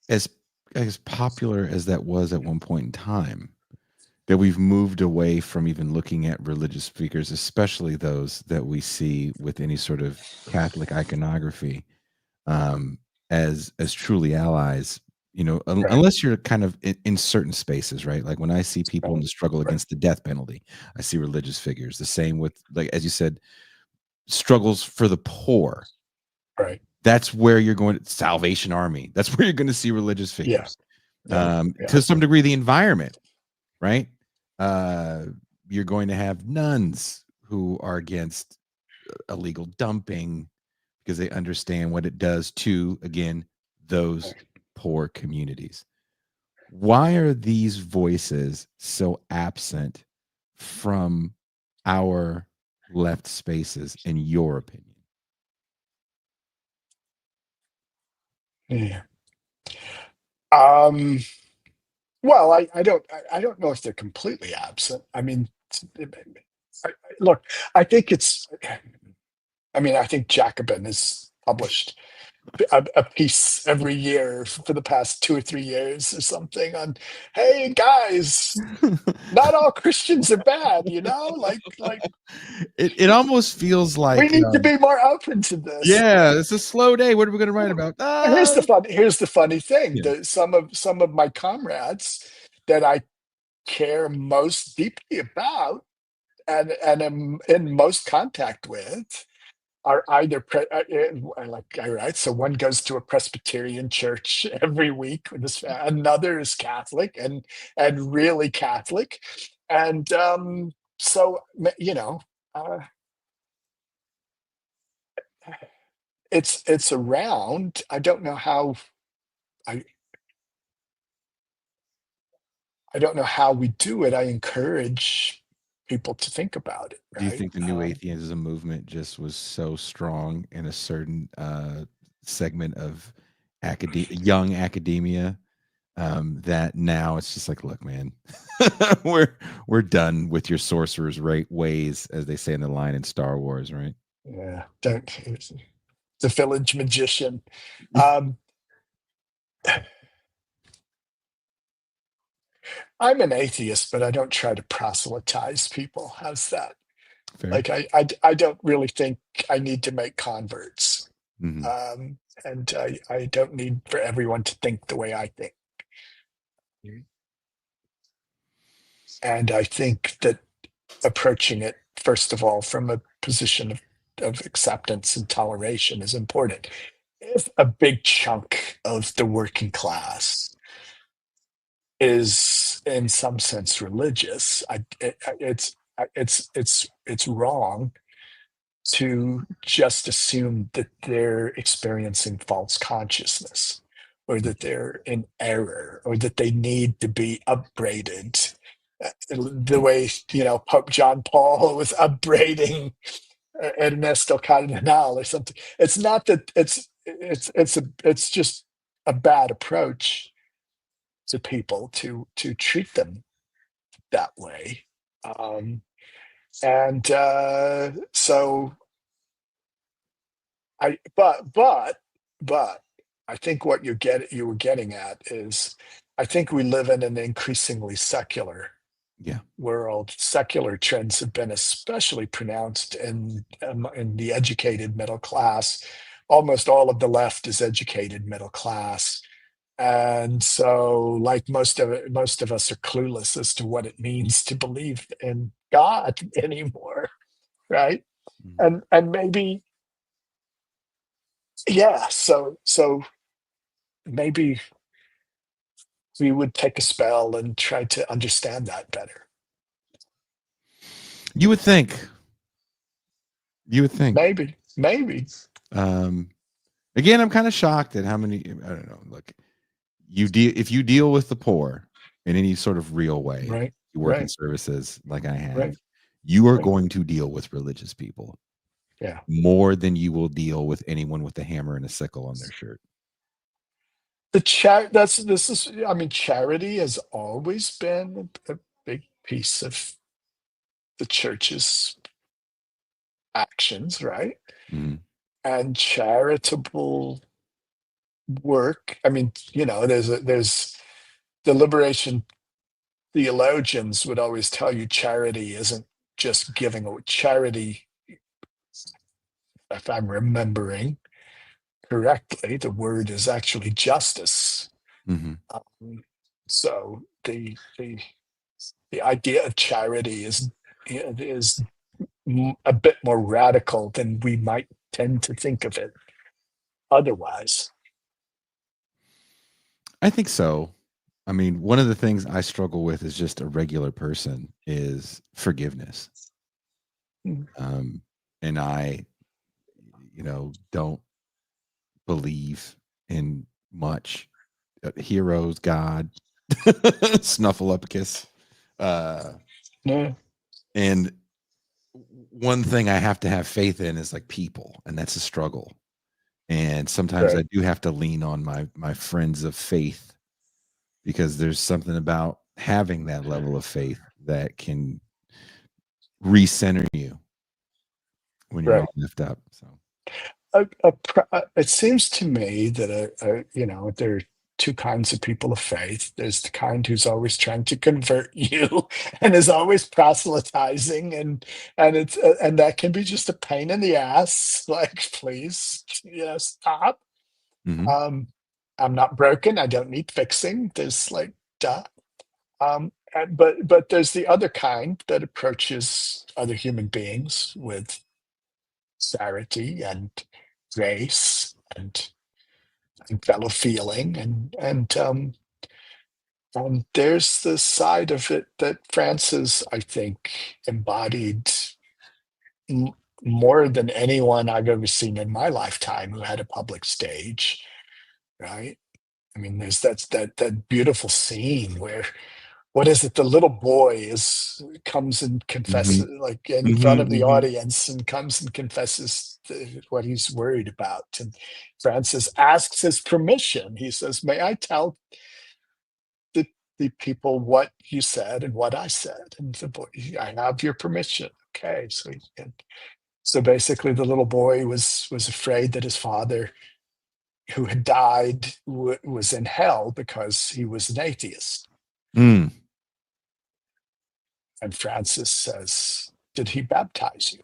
as as popular as that was at one point in time, that we've moved away from even looking at religious figures, especially those that we see with any sort of Catholic iconography, as truly allies, right, unless you're kind of in certain spaces, right? Like when I see people in right, the struggle right, against the death penalty, I see religious figures. The same with, like as you said, struggles for the poor. right. That's where you're going to Salvation Army. That's where you're going to see religious Yeah, figures. yeah, yeah, To some degree, the environment, right? Uh, you're going to have nuns who are against illegal dumping because they understand what it does to, again, those right. poor communities. Why are these voices so absent from our left spaces, in your opinion? Yeah. Um, well, I don't know if they're completely absent. I mean, look, I think it's. I mean, I think Jacobin has published a piece every year for the past 2 or 3 years or something on, hey guys, not all Christians are bad, like It almost feels we like, need to be more open to this. yeah, it's a slow day. What are we going to write about? Here's the funny thing, Yeah. that some of my comrades that I care most deeply about and am in most contact with are either like I write. So one goes to a Presbyterian church every week. Another is Catholic and really Catholic, and so uh, it's around. I I don't know how we do it. I encourage people to think about it. Do you Right. think the new atheism movement just was so strong in a certain segment of young academia, that now it's just like, look, man, we're we're done with your sorcerer's ways, as they say in the line in Star Wars, right? Yeah. Don't. The village magician. Um, I'm an atheist, but I don't try to proselytize people. How's that? Fair. Like I don't really think I need to make converts, Hmm. and I don't need for everyone to think the way I think. And I think that approaching it first of all from a position of acceptance and toleration is important. If a big chunk of the working class is in some sense religious, it's wrong to just assume that they're experiencing false consciousness, or that they're in error, or that they need to be upbraided. The way, Pope John Paul was upbraiding Ernesto Cardenal or something. It's not that it's just a bad approach to people to treat them that way. And so but I think what you were getting at is, I think we live in an increasingly secular world. Secular trends have been especially pronounced in the educated middle class. Almost all of the left is educated middle class. And so, like most of us are clueless as to what it means to believe in God anymore, right? And maybe, yeah. So maybe we would take a spell and try to understand that better. You would think. Maybe. Again, I'm kind of shocked at how many. I don't know. Look, if you deal with the poor in any sort of real way, Right. you work in Right. services like I have, Right. you are Right. going to deal with religious people. Yeah. More than you will deal with anyone with a hammer and a sickle on their shirt. Charity has always been a big piece of the church's actions, right? Mm-hmm. And charitable work. I mean, there's the liberation theologians would always tell you charity isn't just giving away. Charity, if I'm remembering correctly, the word is actually justice. Mm-hmm. So the idea of charity is a bit more radical than we might tend to think of it otherwise. I think so. I mean, one of the things I struggle with as just a regular person is forgiveness. And I, don't believe in much heroes, God, Snuffleupagus. No. And one thing I have to have faith in is like people, and that's a struggle. And sometimes Right. I do have to lean on my friends of faith, because there's something about having that level of faith that can recenter you when you're Right. all lift up. So It seems to me that there are two kinds of people of faith. There's the kind who's always trying to convert you and is always proselytizing, and that can be just a pain in the ass. Like, please, stop. mm-hmm. I'm not broken. I don't need fixing. There's like, duh. But there's the other kind that approaches other human beings with charity and grace and fellow feeling, and there's the side of it that Francis, I think, embodied more than anyone I've ever seen in my lifetime who had a public stage, right? I mean, there's that beautiful scene where, what is it? The little boy comes and confesses, Mm-hmm. like in front of Mm-hmm. the Mm-hmm. audience, and comes and confesses what he's worried about. And Francis asks his permission. He says, "May I tell the people what you said and what I said?" And the boy, "I have your permission." Okay, so basically, the little boy was afraid that his father, who had died, was in hell because he was an atheist. Mm. And Francis says, "Did he baptize you?"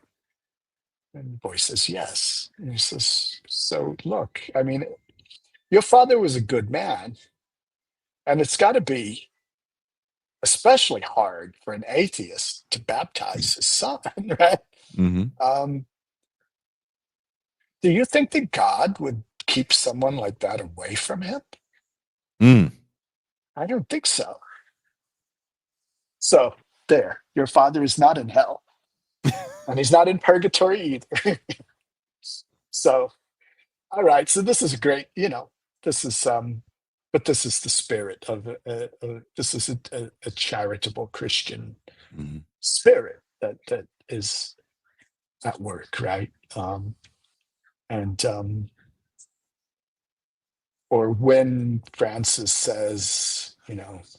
And the boy says, "Yes." And he says, "So look, I mean, your father was a good man, and it's got to be especially hard for an atheist to baptize his son, right? Mm-hmm. Do you think that God would keep someone like that away from him? Mm. I don't think so. So there, your father is not in hell. and he's not in purgatory either. So, all right. So this is a great, this is but this is the spirit of this is a charitable Christian Mhm. spirit that is at work, right? And or when Francis says,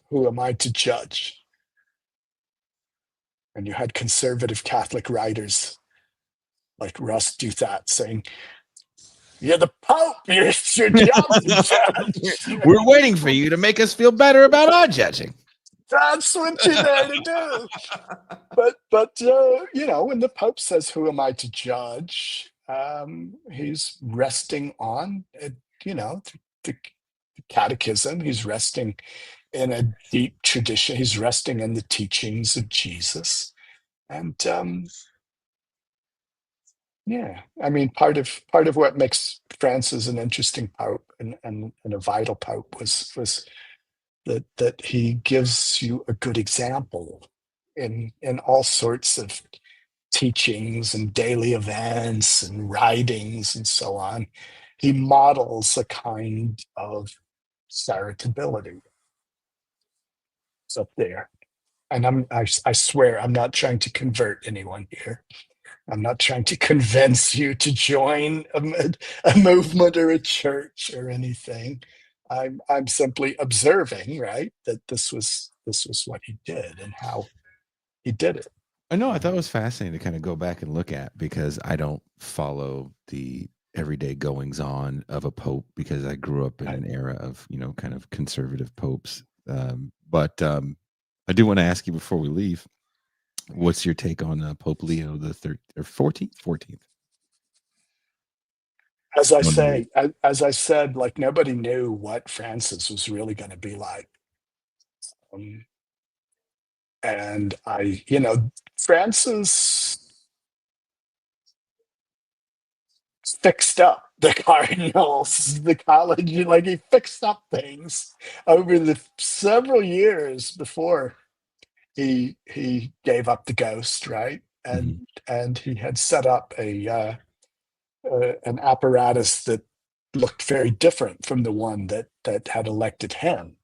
who am I to judge? And you had conservative Catholic writers like Russ Duthat saying, "You're the Pope. It's your job to judge." We're waiting for you to make us feel better about our judging. That's what you're there to do. But when the Pope says, "Who am I to judge?" He's resting on the Catechism. He's resting in a deep tradition. He's resting in the teachings of Jesus, and I mean, part of what makes Francis an interesting Pope and a vital Pope was that he gives you a good example in all sorts of teachings and daily events and writings and so on. He models a kind of charitability. It's up there. And I swear I'm not trying to convert anyone here. I'm not trying to convince you to join a movement or a church or anything. I'm simply observing, right, that this was what he did and how he did it. I know. I thought it was fascinating to kind of go back and look at, because I don't follow the everyday goings on of a pope, because I grew up in an era of, kind of conservative popes. But I do want to ask you before we leave, what's your take on Pope Leo the 14th? 14th. As I said, like nobody knew what Francis was really going to be like. And Francis fixed up the Cardinals, the college, like he fixed up things over the several years before he gave up the ghost, right? And he had set up an apparatus that looked very different from the one that had elected him.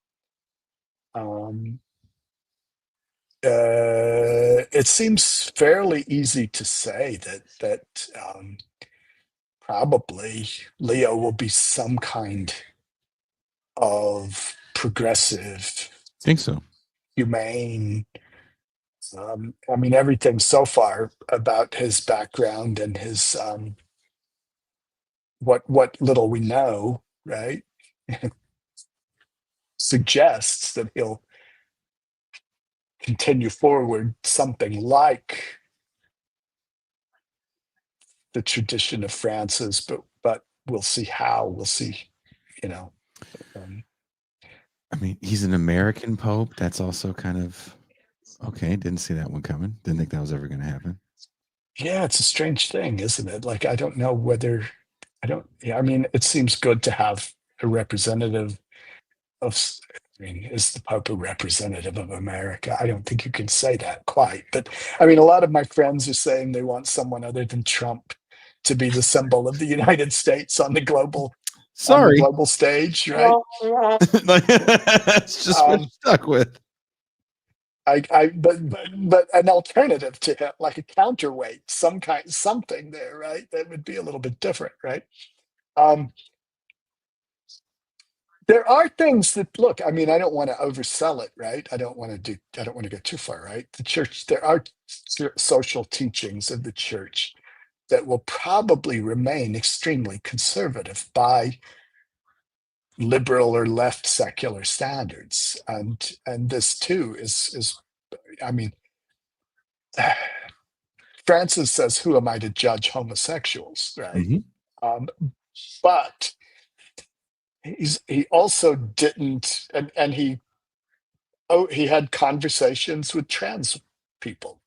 It seems fairly easy to say that probably Leo will be some kind of progressive, Think so. humane. I mean, everything so far about his background and his what little we know, right, suggests that he'll continue forward something like the tradition of Francis, but we'll see how. We'll see, you know. Um, I mean, he's an American pope. That's also kind of okay. Didn't see that one coming. Didn't think that was ever going to happen. yeah, it's a strange thing, isn't it? Like I don't know whether I don't. Yeah, I mean, it seems good to have a representative of. I mean, is the Pope a representative of America? I don't think you can say that quite. But I mean, a lot of my friends are saying they want someone other than Trump to be the symbol of the United States on the global Sorry. stage, right? That's just what you're stuck with. But an alternative to him, like a counterweight, something there, right? That would be a little bit different, right? There are things that look. I mean, I don't want to oversell it, right? I don't want to go too far, right? The church. There are social teachings of the church that will probably remain extremely conservative by liberal or left secular standards, and this too is. I mean. Francis says, "Who am I to judge homosexuals?" Right? But he also didn't, and he had conversations with trans people,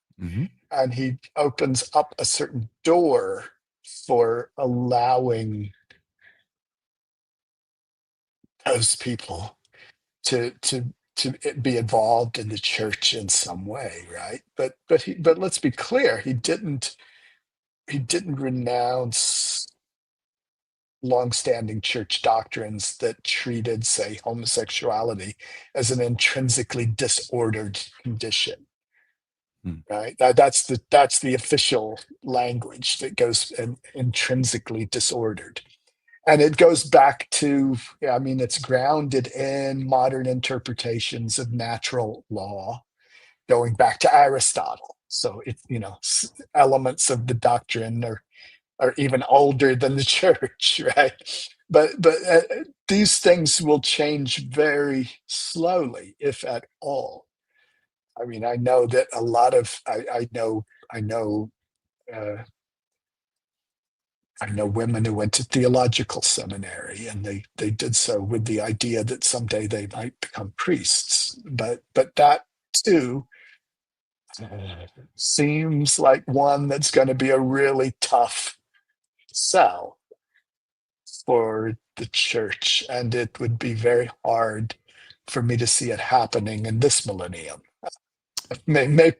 and he opens up a certain door for allowing those people to to be involved in the church in some way, right? But let's be clear, he didn't renounce longstanding church doctrines that treated, say, homosexuality as an intrinsically disordered condition. Right? That's the official language that goes intrinsically disordered. And it goes back to, I mean, it's grounded in modern interpretations of natural law, going back to Aristotle. So elements of the doctrine are even older than the church, right? But these things will change very slowly, if at all. I mean, I know that a lot of I know uh, women who went to theological seminary, and they did so with the idea that someday they might become priests. But that too seems like one that's going to be a really tough sell for the church, and it would be very hard for me to see it happening in this millennium. Maybe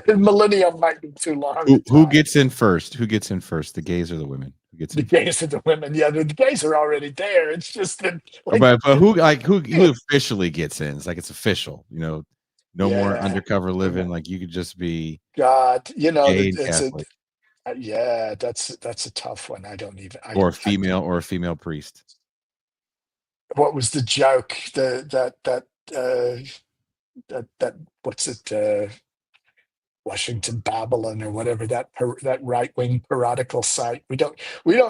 millennium might be too long a Who time. gets in first? Who gets in first? The gays or the women? Who gets The in first? gays and the women, yeah, the gays are already there. It's just that, But who officially gets in? It's like it's official, no more yeah, undercover living. Like you could just be God, gay and it's Catholic, yeah, that's a tough one. I don't even. or a female priest. What was the joke? That what's it? Washington Babylon or whatever, that right-wing piratical site. We don't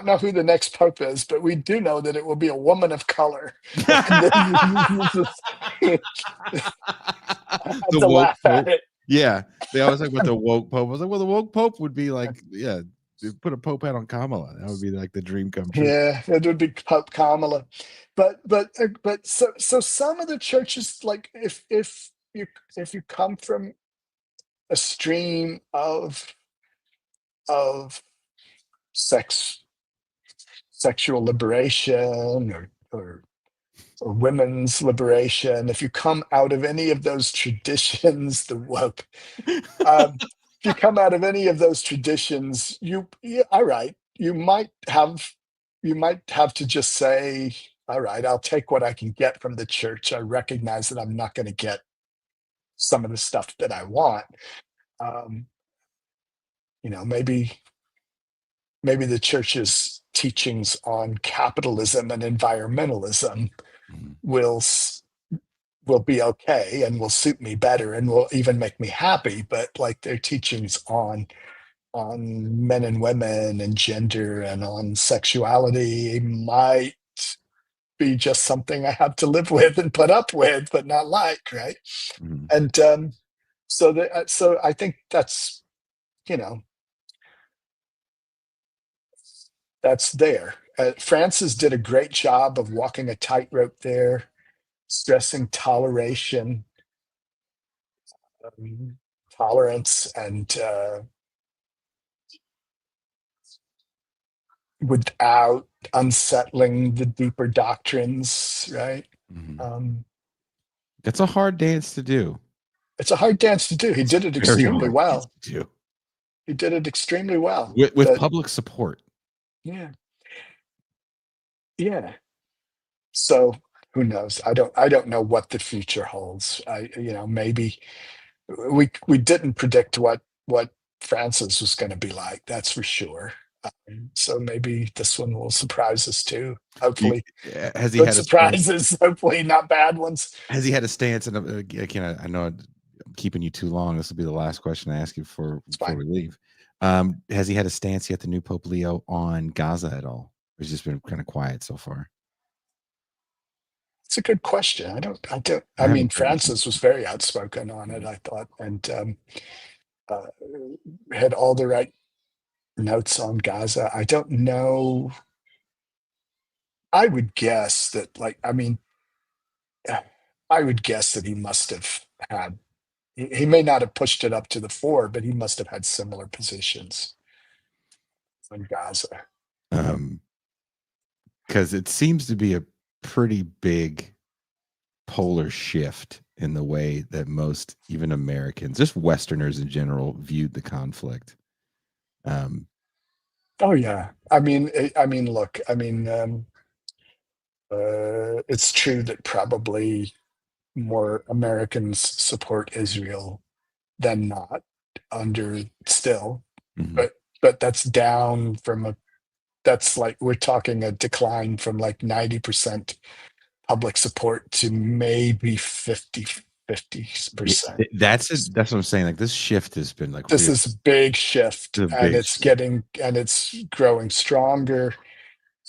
know who the next pope is, but we do know that it will be a woman of color. And then you just I have The to woke laugh at pope. it. Yeah, they always talk about the woke pope. I was like, well, the woke pope would be like, yeah, put a pope hat on Kamala. That would be like the dream come true. Yeah, it would be Pope Kamala. But so some of the churches, like if you come from a stream of sex sexual liberation or women's liberation, if you come out of any of those traditions, the woke, if you come out of any of those traditions, all right, you might have to just say, all right, I'll take what I can get from the church. I recognize that I'm not going to get some of the stuff that I want. Um, maybe the church's teachings on capitalism and environmentalism Mhm. will will be okay and will suit me better and will even make me happy. But like their teachings on men and women and gender and on sexuality might be just something I have to live with and put up with, but not like, right? Mhm. And so I think you know that's there. Francis did a great job of walking a tightrope there, stressing toleration, tolerance, and without unsettling the deeper doctrines, right? Mhm. Um, That's a hard dance to do. it's a hard dance to do. He It's a did it very extremely hard dance well. to do He did it extremely well. with But public support. yeah, yeah. So who knows? I don't know what the future holds. Maybe we didn't predict what Francis was going to be like. That's for sure. So maybe this one will surprise us too. You, Hopefully, has he good had a stance? surprises. Hopefully, not bad ones. Has he had a stance? And again, I know I'm keeping you too long. This will be the last question I ask you It's before fine. we leave. Has he had a stance yet, the new Pope Leo, on Gaza at all? Or has just been kind of quiet so far? It's a good question. I don't. I I haven't mean, heard anything. Francis was very outspoken on it, I thought, and uh, had all the right notes on Gaza. I don't know. I would guess that, I would guess that he must have had. He may not have pushed it up to the fore, but he must have had similar positions on Gaza. Because it seems to be a pretty big polar shift in the way that most, even Americans, just Westerners in general, viewed the conflict. Oh yeah. I mean, look. It's true that probably more Americans support Israel than not under still, Mhm. but that's down from that's like we're talking a decline from like 90% public support to maybe 50 percent. That's what I'm saying. Like, this shift has been like This real, is a big shift, a and big it's shift. growing stronger.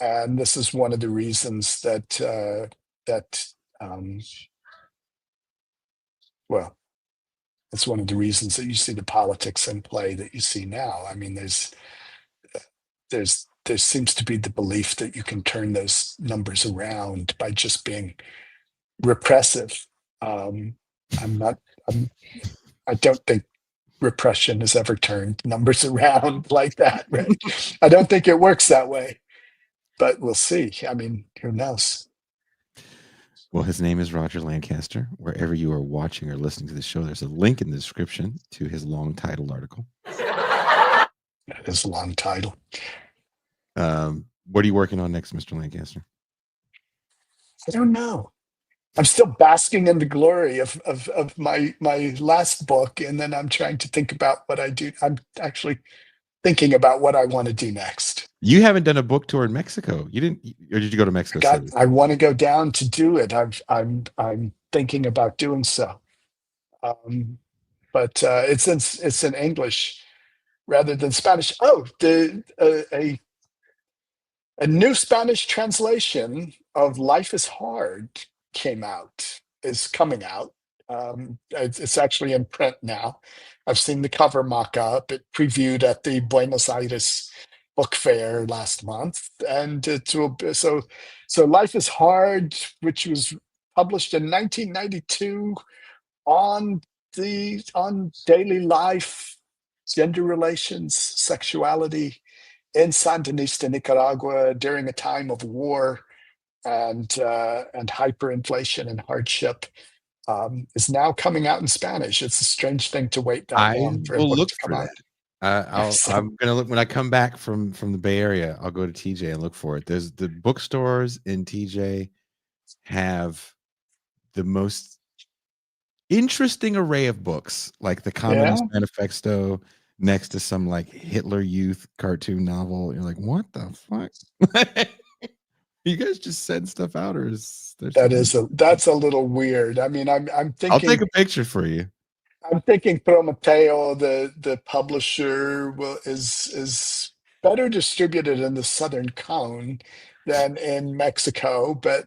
And this is one of the reasons that um, well, it's one of the reasons that you see the politics in play that you see now. I mean, there seems to be the belief that you can turn those numbers around by just being repressive. Um, I'm not. I'm. I don't think repression has ever turned numbers around like that. Right? I don't think it works that way. But we'll see. I mean, who knows? Well, his name is Roger Lancaster. Wherever you are watching or listening to the show, there's a link in the description to his long title article. That is a long title. What are you working on next, Mr. Lancaster? I don't know. I'm still basking in the glory of my last book, and then I'm trying to think about what I do. I'm actually thinking about what I want to do next. You haven't done a book tour in Mexico. You didn't, or did you go to Mexico City? I want to go down to do it. I'm thinking about doing so, but it's in English rather than Spanish. Oh, a new Spanish translation of Life is Hard is coming out. It's actually in print now. I've seen the cover mock up. It previewed at the Buenos Aires Book Fair last month. And so Life is Hard, which was published in 1992 on on daily life, gender relations, sexuality in Sandinista Nicaragua during a time of war and hyperinflation and hardship, is now coming out in Spanish. It's a strange thing to wait that I long for a will book look to come for out. that. So I'm gonna look when I come back from the Bay Area. I'll go to TJ and look for it. There's the bookstores in TJ have the most interesting array of books, like the yeah, Communist Manifesto next to some like Hitler Youth cartoon novel. You're like, what the fuck? You guys just send stuff out, or is there something? that's a little weird. I mean, I'll take a picture for you. I'm thinking Prometeo, the publisher, is better distributed in the Southern Cone than in Mexico, but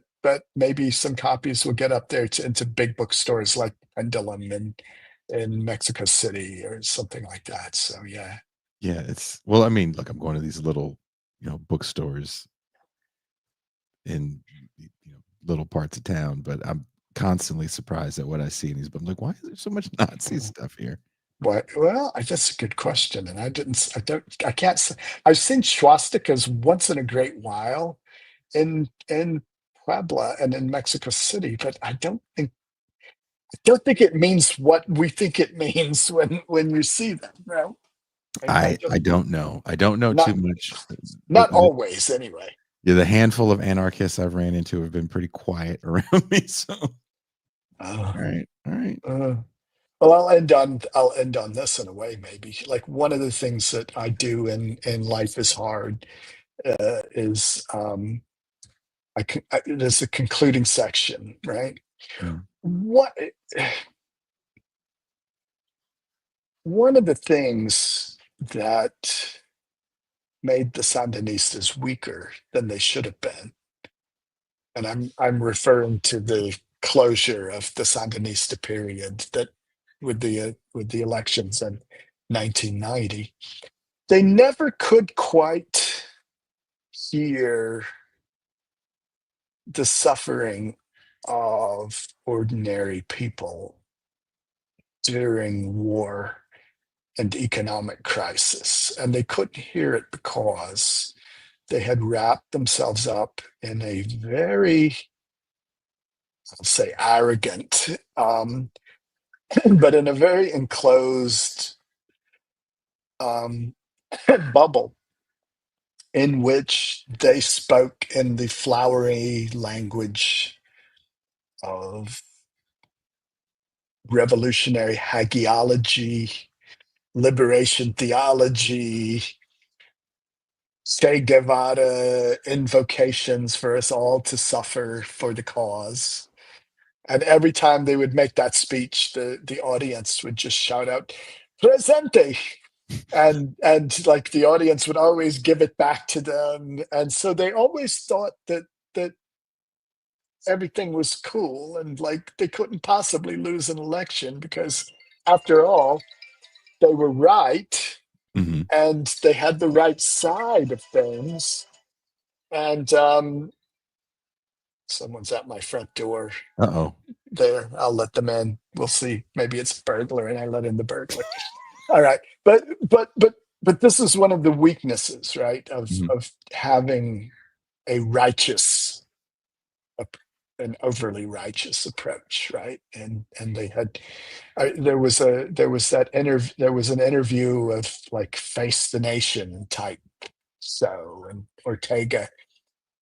maybe some copies will get up there into big bookstores like Pendulum in Mexico City or something like that. So yeah, Yeah, it's well, I mean, look, I'm going to these little, bookstores in little parts of town, but I'm constantly surprised at what I see in these. But I'm like, why is there so much Nazi stuff here? what? Well, that's a good question, and I can't. I've seen swastikas once in a great while in Puebla and in Mexico City, but I don't think it means what we think it means when you see them. No, I I just don't know. I don't know too not much. not always anyway. Yeah, the handful of anarchists I've ran into have been pretty quiet around me. So, all Uh, right, all right. uh, well, I'll end on this in a way, maybe. Like one of the things that I do in Life is Hard is there's a concluding section, right? Mm, What one of the things that made the Sandinistas weaker than they should have been, and I'm referring to the closure of the Sandinista period that with the elections in 1990, they never could quite hear the suffering of ordinary people during war and economic crisis, and they couldn't hear it because they had wrapped themselves up in a very I'll say arrogant, but in a very enclosed bubble in which they spoke in the flowery language of revolutionary hagiology, liberation theology, Che Guevara invocations for us all to suffer for the cause. And every time they would make that speech, the audience would just shout out, "Presente!" And like the audience would always give it back to them. And so they always thought that everything was cool and like they couldn't possibly lose an election because after all, they were right Mm-hmm. and they had the right side of things. And someone's at my front door Uh-oh. there. I'll let them in. We'll see. Maybe it's a burglar and I let in the burglar. All right. But this is one of the weaknesses, right, Mhm. of having a righteous, an overly righteous approach, right? And they had, there was an interview of like Face the Nation type show, and Ortega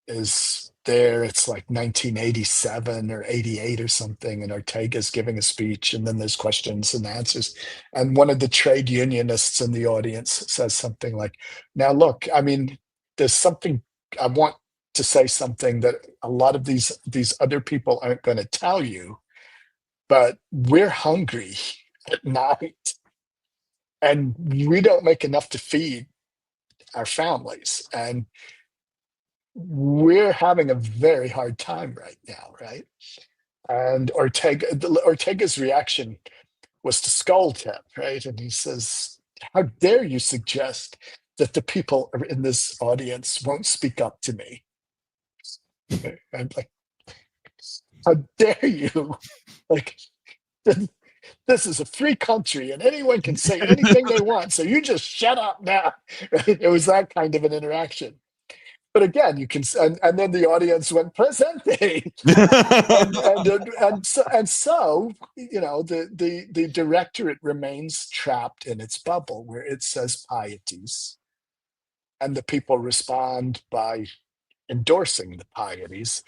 is there. It's like 1987 or 88 or something, and Ortega's giving a speech, and then there's questions and answers. And one of the trade unionists in the audience says something like, "Now, look, I mean, there's something I want to say something that a lot of these other people aren't going to tell you, but we're hungry at night, and we don't make enough to feed our families, and we're having a very hard time right now, right?" And Ortega's reaction was to scold him, right? And he says, "How dare you suggest that the people in this audience won't speak up to me?" I'm like, "How dare you? Like, this is a free country and anyone can say anything they want. So you just shut up now." Right? It was that kind of an interaction. But again, you can, and then the audience went presente, and so you know the directorate remains trapped in its bubble where it says pieties, and the people respond by endorsing the pieties.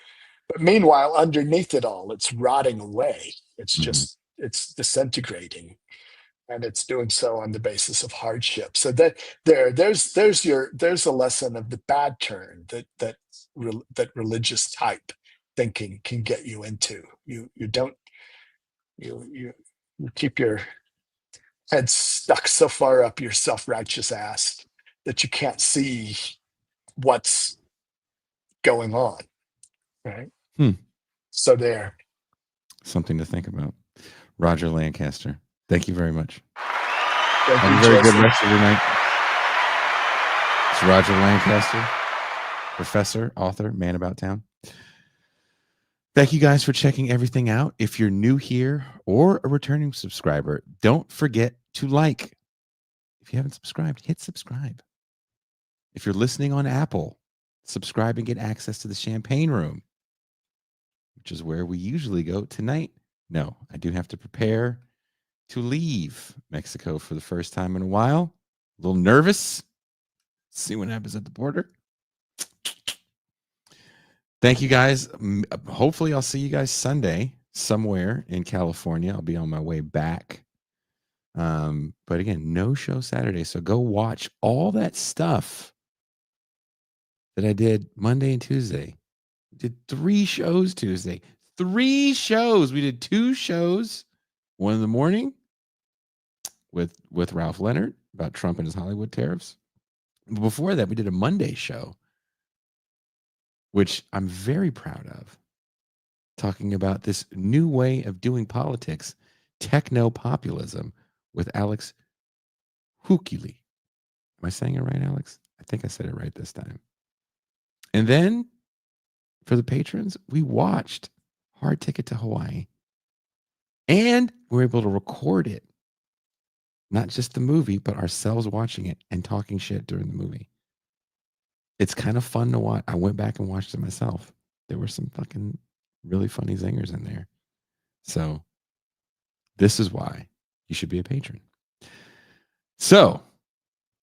But meanwhile, underneath it all, it's rotting away. Mhm. It's disintegrating, and it's doing so on the basis of hardship. So there's a lesson of the bad turn that religious type thinking can get you into. You don't you you keep your head stuck so far up your self-righteous ass that you can't see what's going on, right? Hmm. So there. Something to think about. Roger Lancaster, thank you very much. Thank Have you, a very good Jesse. rest of your night. It's Roger Lancaster, professor, author, man about town. Thank you guys for checking everything out. If you're new here or a returning subscriber, don't forget to like. If you haven't subscribed, hit subscribe. If you're listening on Apple, subscribe and get access to the champagne room, which is where we usually go tonight. No, I do have to prepare to leave Mexico for the first time in a while. A little nervous. See what happens at the border. Thank you guys. Hopefully, I'll see you guys Sunday somewhere in California. I'll be on my way back. But again, no show Saturday. So go watch all that stuff that I did Monday and Tuesday. We did 3 shows Tuesday. 3 shows. We did 2 shows. One in the morning with Ralph Leonard about Trump and his Hollywood tariffs. Before that, we did a Monday show, which I'm very proud of, talking about this new way of doing politics, techno-populism, with Alex Hukuli. Am I saying it right, Alex? I think I said it right this time. And then for the patrons, we watched Hard Ticket to Hawaii. And we're able to record it. Not just the movie, but ourselves watching it and talking shit during the movie. It's kind of fun to watch. I went back and watched it myself. There were some fucking really funny zingers in there. So this is why you should be a patron. So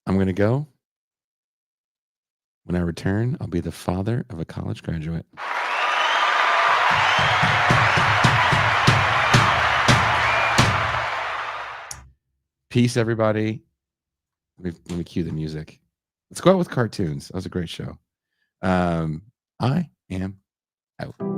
I'm going to go. When I return, I'll be the father of a college graduate. Peace, everybody. Let me cue the music. Let's go out with cartoons. That was a great show. I am out.